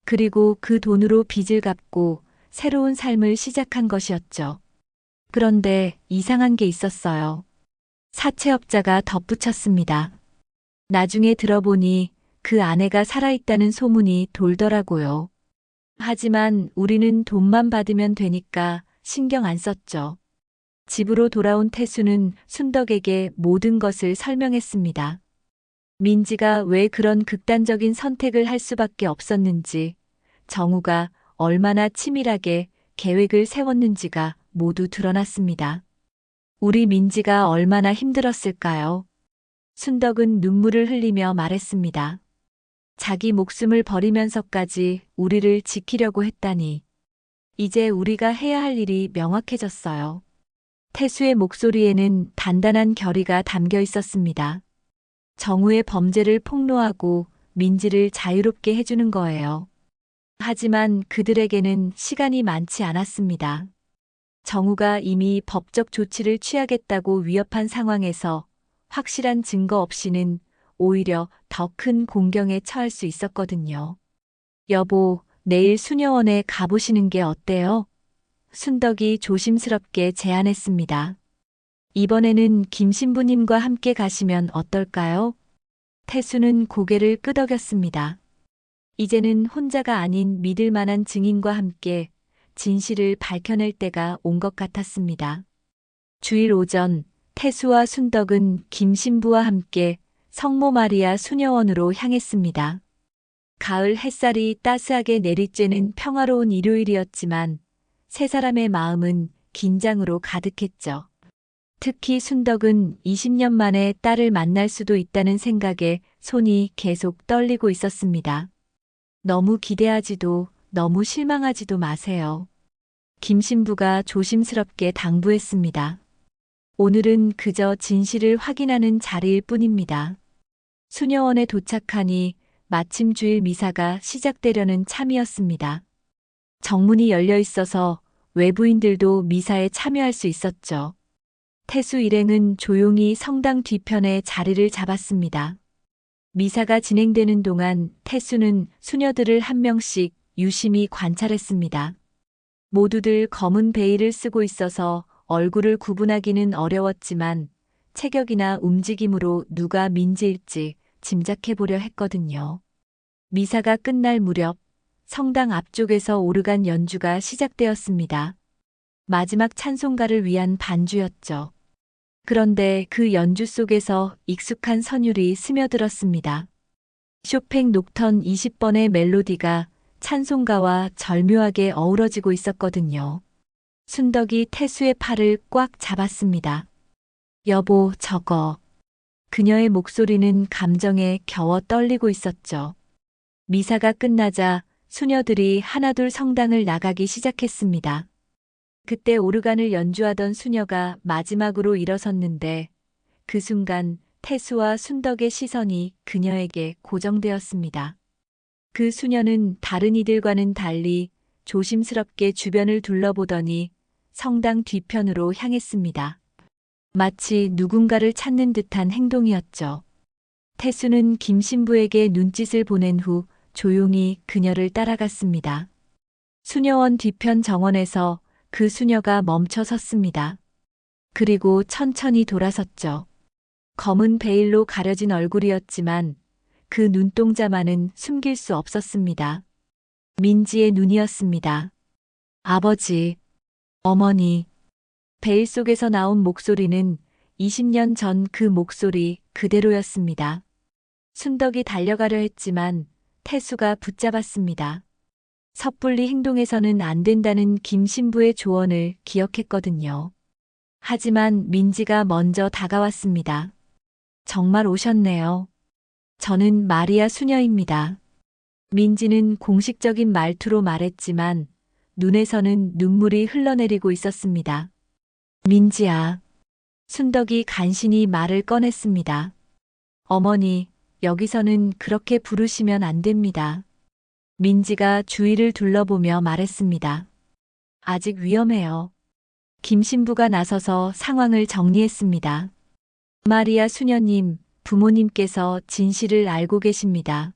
그리고 그 돈으로 빚을 갚고 새로운 삶을 시작한 것이었죠. 그런데 이상한 게 있었어요. 사채업자가 덧붙였습니다. 나중에 들어보니 그 아내가 살아있다는 소문이 돌더라고요. 하지만 우리는 돈만 받으면 되니까 신경 안 썼죠. 집으로 돌아온 태수는 순덕에게 모든 것을 설명했습니다. 민지가 왜 그런 극단적인 선택을 할 수밖에 없었는지, 정우가 얼마나 치밀하게 계획을 세웠는지가 모두 드러났습니다. 우리 민지가 얼마나 힘들었을까요? 순덕은 눈물을 흘리며 말했습니다. 자기 목숨을 버리면서까지 우리를 지키려고 했다니. 이제 우리가 해야 할 일이 명확해졌어요. 태수의 목소리에는 단단한 결의가 담겨 있었습니다. 정우의 범죄를 폭로하고 민지를 자유롭게 해주는 거예요. 하지만 그들에게는 시간이 많지 않았습니다. 정우가 이미 법적 조치를 취하겠다고 위협한 상황에서 확실한 증거 없이는 오히려 더 큰 공경에 처할 수 있었거든요. 여보, 내일 수녀원에 가보시는 게 어때요? 순덕이 조심스럽게 제안했습니다. 이번에는 김 신부님과 함께 가시면 어떨까요? 태수는 고개를 끄덕였습니다. 이제는 혼자가 아닌 믿을 만한 증인과 함께 진실을 밝혀낼 때가 온 것 같았습니다. 주일 오전, 태수와 순덕은 김 신부와 함께 성모 마리아 수녀원으로 향했습니다. 가을 햇살이 따스하게 내리쬐는 평화로운 일요일이었지만 세 사람의 마음은 긴장으로 가득했죠. 특히 순덕은 20년 만에 딸을 만날 수도 있다는 생각에 손이 계속 떨리고 있었습니다. 너무 기대하지도 너무 실망하지도 마세요. 김 신부가 조심스럽게 당부했습니다. 오늘은 그저 진실을 확인하는 자리일 뿐입니다. 수녀원에 도착하니 마침 주일 미사가 시작되려는 참이었습니다. 정문이 열려 있어서 외부인들도 미사에 참여할 수 있었죠. 태수 일행은 조용히 성당 뒤편에 자리를 잡았습니다. 미사가 진행되는 동안 태수는 수녀들을 한 명씩 유심히 관찰했습니다. 모두들 검은 베일을 쓰고 있어서 얼굴을 구분하기는 어려웠지만 체격이나 움직임으로 누가 민지일지 짐작해보려 했거든요. 미사가 끝날 무렵 성당 앞쪽에서 오르간 연주가 시작되었습니다. 마지막 찬송가를 위한 반주였죠. 그런데 그 연주 속에서 익숙한 선율이 스며들었습니다. 쇼팽 녹턴 20번의 멜로디가 찬송가와 절묘하게 어우러지고 있었거든요. 순덕이 태수의 팔을 꽉 잡았습니다. 여보, 저거. 그녀의 목소리는 감정에 겨워 떨리고 있었죠. 미사가 끝나자 수녀들이 하나둘 성당을 나가기 시작했습니다. 그때 오르간을 연주하던 수녀가 마지막으로 일어섰는데 그 순간 태수와 순덕의 시선이 그녀에게 고정되었습니다. 그 수녀는 다른 이들과는 달리 조심스럽게 주변을 둘러보더니 성당 뒤편으로 향했습니다. 마치 누군가를 찾는 듯한 행동이었죠. 태수는 김 신부에게 눈짓을 보낸 후 조용히 그녀를 따라갔습니다. 수녀원 뒤편 정원에서 그 수녀가 멈춰 섰습니다. 그리고 천천히 돌아섰죠. 검은 베일로 가려진 얼굴이었지만 그 눈동자만은 숨길 수 없었습니다. 민지의 눈이었습니다. 아버지, 어머니. 베일 속에서 나온 목소리는 20년 전 그 목소리 그대로였습니다. 순덕이 달려가려 했지만 태수가 붙잡았습니다. 섣불리 행동해서는 안 된다는 김 신부의 조언을 기억했거든요. 하지만 민지가 먼저 다가왔습니다. 정말 오셨네요. 저는 마리아 수녀입니다. 민지는 공식적인 말투로 말했지만 눈에서는 눈물이 흘러내리고 있었습니다. 민지야. 순덕이 간신히 말을 꺼냈습니다. 어머니, 여기서는 그렇게 부르시면 안 됩니다. 민지가 주위를 둘러보며 말했습니다. 아직 위험해요. 김 신부가 나서서 상황을 정리했습니다. 마리아 수녀님, 부모님께서 진실을 알고 계십니다.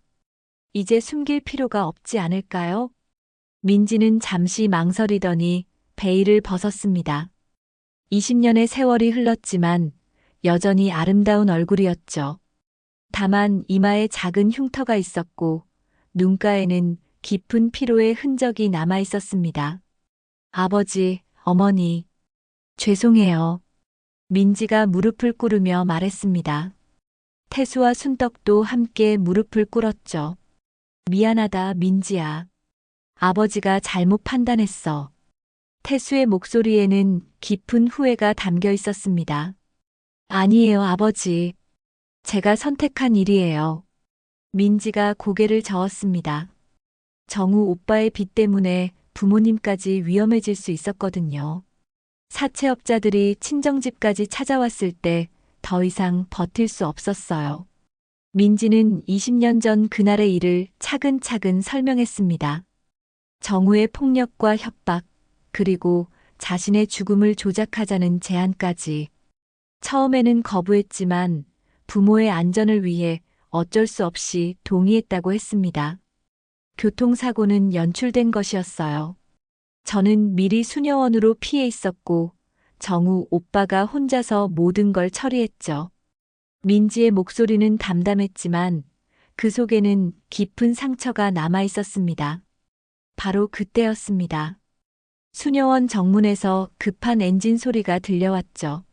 이제 숨길 필요가 없지 않을까요? 민지는 잠시 망설이더니 베일을 벗었습니다. 20년의 세월이 흘렀지만 여전히 아름다운 얼굴이었죠. 다만 이마에 작은 흉터가 있었고 눈가에는 깊은 피로의 흔적이 남아 있었습니다. 아버지, 어머니. 죄송해요. 민지가 무릎을 꿇으며 말했습니다. 태수와 순덕도 함께 무릎을 꿇었죠. 미안하다, 민지야. 아버지가 잘못 판단했어. 태수의 목소리에는 깊은 후회가 담겨 있었습니다. 아니에요, 아버지. 제가 선택한 일이에요. 민지가 고개를 저었습니다. 정우 오빠의 빚 때문에 부모님까지 위험해질 수 있었거든요. 사채업자들이 친정집까지 찾아왔을 때 더 이상 버틸 수 없었어요. 민지는 20년 전 그날의 일을 차근차근 설명했습니다. 정우의 폭력과 협박, 그리고 자신의 죽음을 조작하자는 제안까지. 처음에는 거부했지만 부모의 안전을 위해 어쩔 수 없이 동의했다고 했습니다. 교통사고는 연출된 것이었어요. 저는 미리 수녀원으로 피해 있었고 정우 오빠가 혼자서 모든 걸 처리했죠. 민지의 목소리는 담담했지만 그 속에는 깊은 상처가 남아 있었습니다. 바로 그때였습니다. 수녀원 정문에서 급한 엔진 소리가 들려왔죠.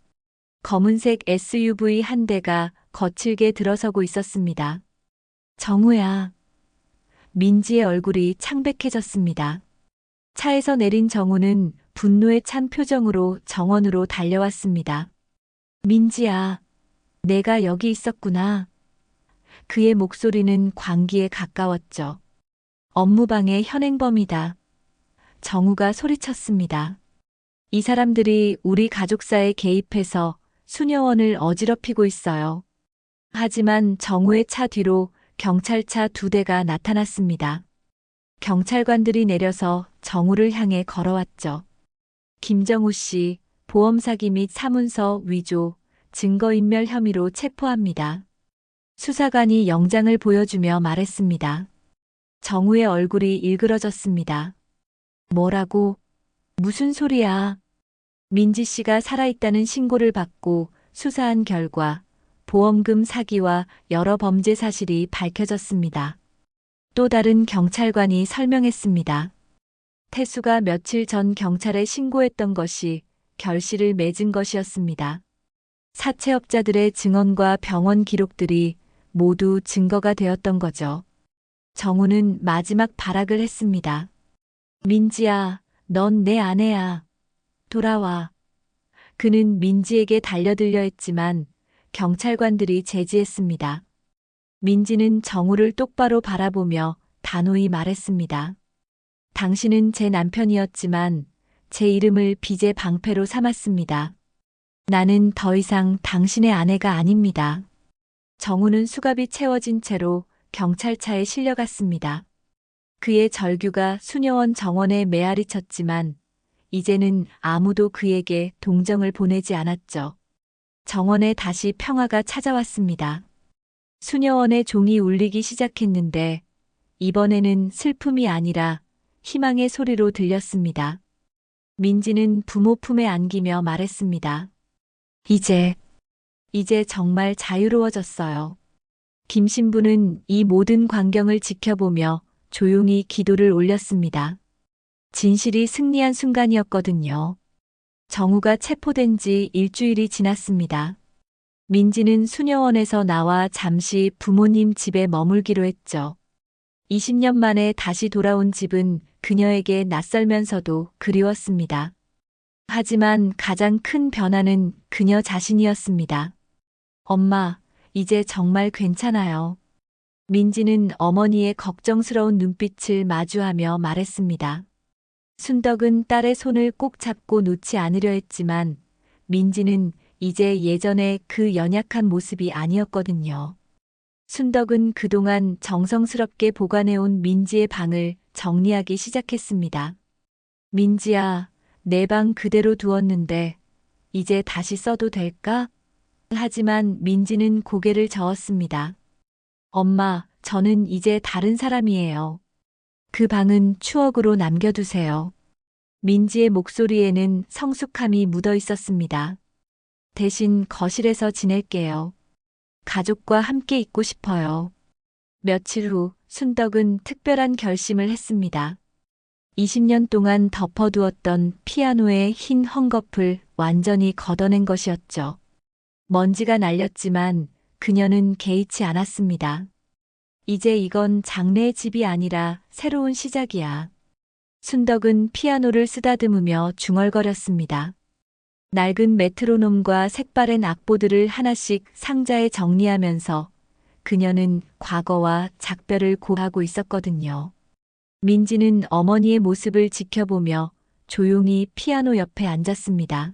검은색 SUV 한 대가 거칠게 들어서고 있었습니다. 정우야. 민지의 얼굴이 창백해졌습니다. 차에서 내린 정우는 분노에 찬 표정으로 정원으로 달려왔습니다. 민지야, 내가 여기 있었구나. 그의 목소리는 광기에 가까웠죠. 업무방해 현행범이다. 정우가 소리쳤습니다. 이 사람들이 우리 가족사에 개입해서 수녀원을 어지럽히고 있어요. 하지만 정우의 차 뒤로 경찰차 2대가 나타났습니다. 경찰관들이 내려서 정우를 향해 걸어왔죠. 김정우 씨, 보험 사기 및 사문서 위조, 증거인멸 혐의로 체포합니다. 수사관이 영장을 보여주며 말했습니다. 정우의 얼굴이 일그러졌습니다. 뭐라고? 무슨 소리야? 민지 씨가 살아있다는 신고를 받고 수사한 결과 보험금 사기와 여러 범죄 사실이 밝혀졌습니다. 또 다른 경찰관이 설명했습니다. 태수가 며칠 전 경찰에 신고했던 것이 결실을 맺은 것이었습니다. 사채업자들의 증언과 병원 기록들이 모두 증거가 되었던 거죠. 정우는 마지막 발악을 했습니다. 민지야, 넌 내 아내야. 돌아와. 그는 민지에게 달려들려 했지만 경찰관들이 제지했습니다. 민지는 정우를 똑바로 바라보며 단호히 말했습니다. 당신은 제 남편이었지만 제 이름을 빚의 방패로 삼았습니다. 나는 더 이상 당신의 아내가 아닙니다. 정우는 수갑이 채워진 채로 경찰차에 실려갔습니다. 그의 절규가 수녀원 정원에 메아리 쳤지만 이제는 아무도 그에게 동정을 보내지 않았죠. 정원에 다시 평화가 찾아왔습니다. 수녀원의 종이 울리기 시작했는데 이번에는 슬픔이 아니라 희망의 소리로 들렸습니다. 민지는 부모 품에 안기며 말했습니다. 이제 정말 자유로워졌어요. 김 신부는 이 모든 광경을 지켜보며 조용히 기도를 올렸습니다. 진실이 승리한 순간이었거든요. 정우가 체포된 지 일주일이 지났습니다. 민지는 수녀원에서 나와 잠시 부모님 집에 머물기로 했죠. 20년 만에 다시 돌아온 집은 그녀에게 낯설면서도 그리웠습니다. 하지만 가장 큰 변화는 그녀 자신이었습니다. 엄마, 이제 정말 괜찮아요. 민지는 어머니의 걱정스러운 눈빛을 마주하며 말했습니다. 순덕은 딸의 손을 꼭 잡고 놓지 않으려 했지만 민지는 이제 예전의 그 연약한 모습이 아니었거든요. 순덕은 그동안 정성스럽게 보관해온 민지의 방을 정리하기 시작했습니다. 민지야, 내 방 그대로 두었는데 이제 다시 써도 될까? 하지만 민지는 고개를 저었습니다. 엄마, 저는 이제 다른 사람이에요. 그 방은 추억으로 남겨두세요. 민지의 목소리에는 성숙함이 묻어 있었습니다. 대신 거실에서 지낼게요. 가족과 함께 있고 싶어요. 며칠 후 순덕은 특별한 결심을 했습니다. 20년 동안 덮어두었던 피아노의 흰 헝겊을 완전히 걷어낸 것이었죠. 먼지가 날렸지만 그녀는 개의치 않았습니다. 이제 이건 장래의 집이 아니라 새로운 시작이야. 순덕은 피아노를 쓰다듬으며 중얼거렸습니다. 낡은 메트로놈과 색바랜 악보들을 하나씩 상자에 정리하면서 그녀는 과거와 작별을 고하고 있었거든요. 민지는 어머니의 모습을 지켜보며 조용히 피아노 옆에 앉았습니다.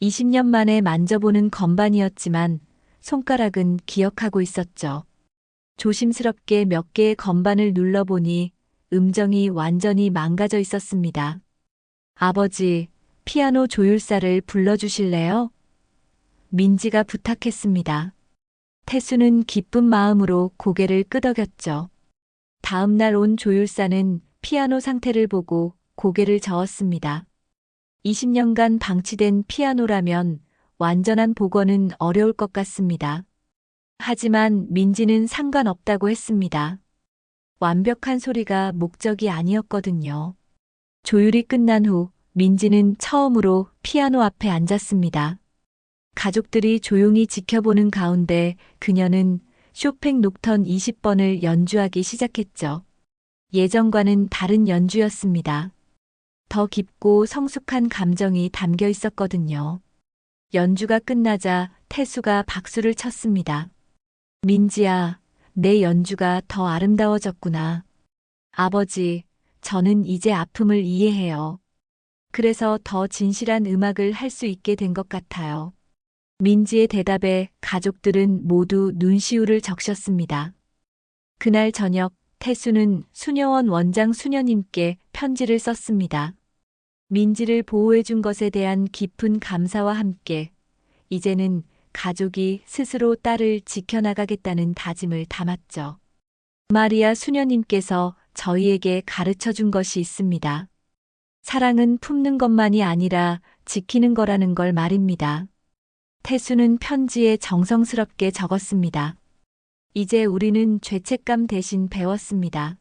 20년 만에 만져보는 건반이었지만 손가락은 기억하고 있었죠. 조심스럽게 몇 개의 건반을 눌러보니 음정이 완전히 망가져 있었습니다. 아버지, 피아노 조율사를 불러주실래요? 민지가 부탁했습니다. 태수는 기쁜 마음으로 고개를 끄덕였죠. 다음 날 온 조율사는 피아노 상태를 보고 고개를 저었습니다. 20년간 방치된 피아노라면 완전한 복원은 어려울 것 같습니다. 하지만 민지는 상관없다고 했습니다. 완벽한 소리가 목적이 아니었거든요. 조율이 끝난 후 민지는 처음으로 피아노 앞에 앉았습니다. 가족들이 조용히 지켜보는 가운데 그녀는 쇼팽 녹턴 20번을 연주하기 시작했죠. 예전과는 다른 연주였습니다. 더 깊고 성숙한 감정이 담겨 있었거든요. 연주가 끝나자 태수가 박수를 쳤습니다. 민지야, 내 연주가 더 아름다워졌구나. 아버지, 저는 이제 아픔을 이해해요. 그래서 더 진실한 음악을 할 수 있게 된 것 같아요. 민지의 대답에 가족들은 모두 눈시울을 적셨습니다. 그날 저녁 태수는 수녀원 원장 수녀님께 편지를 썼습니다. 민지를 보호해준 것에 대한 깊은 감사와 함께 이제는 가족이 스스로 딸을 지켜나가겠다는 다짐을 담았죠. 마리아 수녀님께서 저희에게 가르쳐준 것이 있습니다. 사랑은 품는 것만이 아니라 지키는 거라는 걸 말입니다. 태수는 편지에 정성스럽게 적었습니다. 이제 우리는 죄책감 대신 배웠습니다.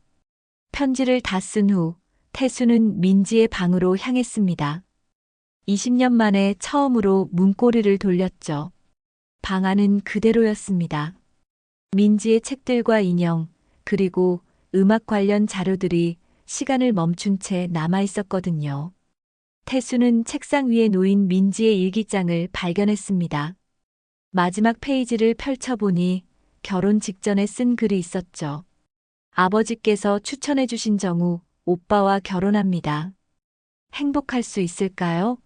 편지를 다 쓴 후 태수는 민지의 방으로 향했습니다. 20년 만에 처음으로 문고리를 돌렸죠. 방 안은 그대로였습니다. 민지의 책들과 인형, 그리고 음악 관련 자료들이 시간을 멈춘 채 남아 있었거든요. 태수는 책상 위에 놓인 민지의 일기장을 발견했습니다. 마지막 페이지를 펼쳐보니 결혼 직전에 쓴 글이 있었죠. 아버지께서 추천해 주신 정우, 오빠와 결혼합니다. 행복할 수 있을까요?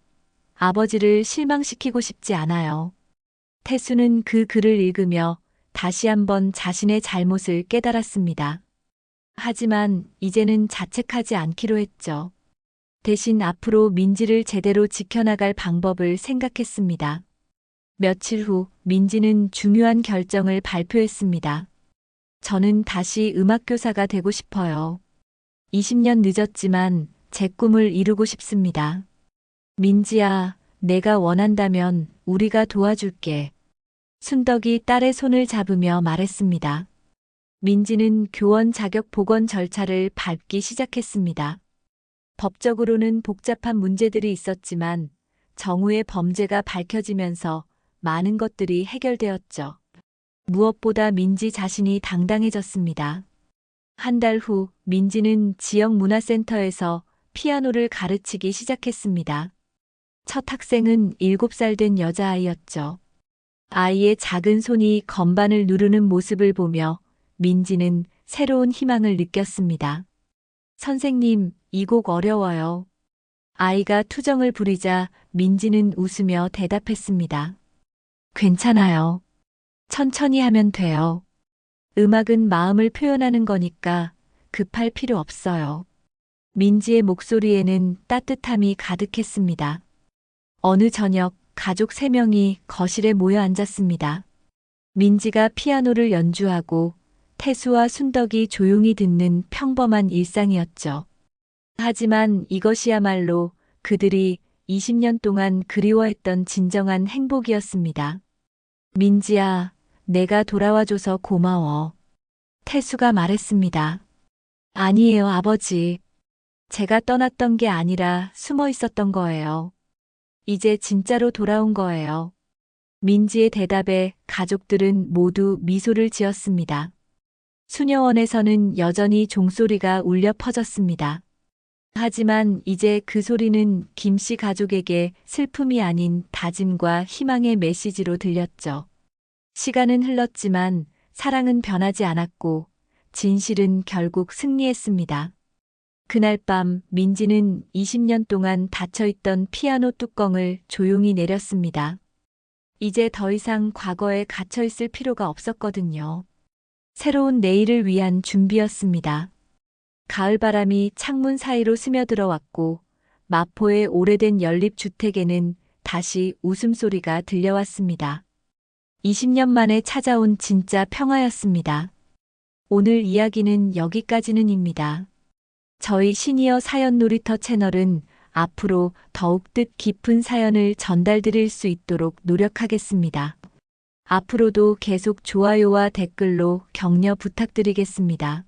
아버지를 실망시키고 싶지 않아요. 태수는 그 글을 읽으며 다시 한번 자신의 잘못을 깨달았습니다. 하지만 이제는 자책하지 않기로 했죠. 대신 앞으로 민지를 제대로 지켜나갈 방법을 생각했습니다. 며칠 후 민지는 중요한 결정을 발표했습니다. 저는 다시 음악교사가 되고 싶어요. 20년 늦었지만 제 꿈을 이루고 싶습니다. 민지야, 내가 원한다면 우리가 도와줄게. 순덕이 딸의 손을 잡으며 말했습니다. 민지는 교원 자격 복원 절차를 밟기 시작했습니다. 법적으로는 복잡한 문제들이 있었지만 정우의 범죄가 밝혀지면서 많은 것들이 해결되었죠. 무엇보다 민지 자신이 당당해졌습니다. 한 달 후 민지는 지역 문화센터에서 피아노를 가르치기 시작했습니다. 첫 학생은 7살 된 여자아이였죠. 아이의 작은 손이 건반을 누르는 모습을 보며 민지는 새로운 희망을 느꼈습니다. 선생님, 이 곡 어려워요. 아이가 투정을 부리자 민지는 웃으며 대답했습니다. 괜찮아요. 천천히 하면 돼요. 음악은 마음을 표현하는 거니까 급할 필요 없어요. 민지의 목소리에는 따뜻함이 가득했습니다. 어느 저녁 가족 3명이 거실에 모여 앉았습니다. 민지가 피아노를 연주하고 태수와 순덕이 조용히 듣는 평범한 일상이었죠. 하지만 이것이야말로 그들이 20년 동안 그리워했던 진정한 행복이었습니다. 민지야, 내가 돌아와줘서 고마워. 태수가 말했습니다. 아니에요, 아버지. 제가 떠났던 게 아니라 숨어 있었던 거예요. 이제 진짜로 돌아온 거예요. 민지의 대답에 가족들은 모두 미소를 지었습니다. 수녀원에서는 여전히 종소리가 울려 퍼졌습니다. 하지만 이제 그 소리는 김씨 가족에게 슬픔이 아닌 다짐과 희망의 메시지로 들렸죠. 시간은 흘렀지만 사랑은 변하지 않았고 진실은 결국 승리했습니다. 그날 밤 민지는 20년 동안 닫혀있던 피아노 뚜껑을 조용히 내렸습니다. 이제 더 이상 과거에 갇혀있을 필요가 없었거든요. 새로운 내일을 위한 준비였습니다. 가을바람이 창문 사이로 스며들어왔고 마포의 오래된 연립주택에는 다시 웃음소리가 들려왔습니다. 20년 만에 찾아온 진짜 평화였습니다. 오늘 이야기는 여기까지는입니다. 저희 시니어 사연 놀이터 채널은 앞으로 더욱 뜻 깊은 사연을 전달드릴 수 있도록 노력하겠습니다. 앞으로도 계속 좋아요와 댓글로 격려 부탁드리겠습니다.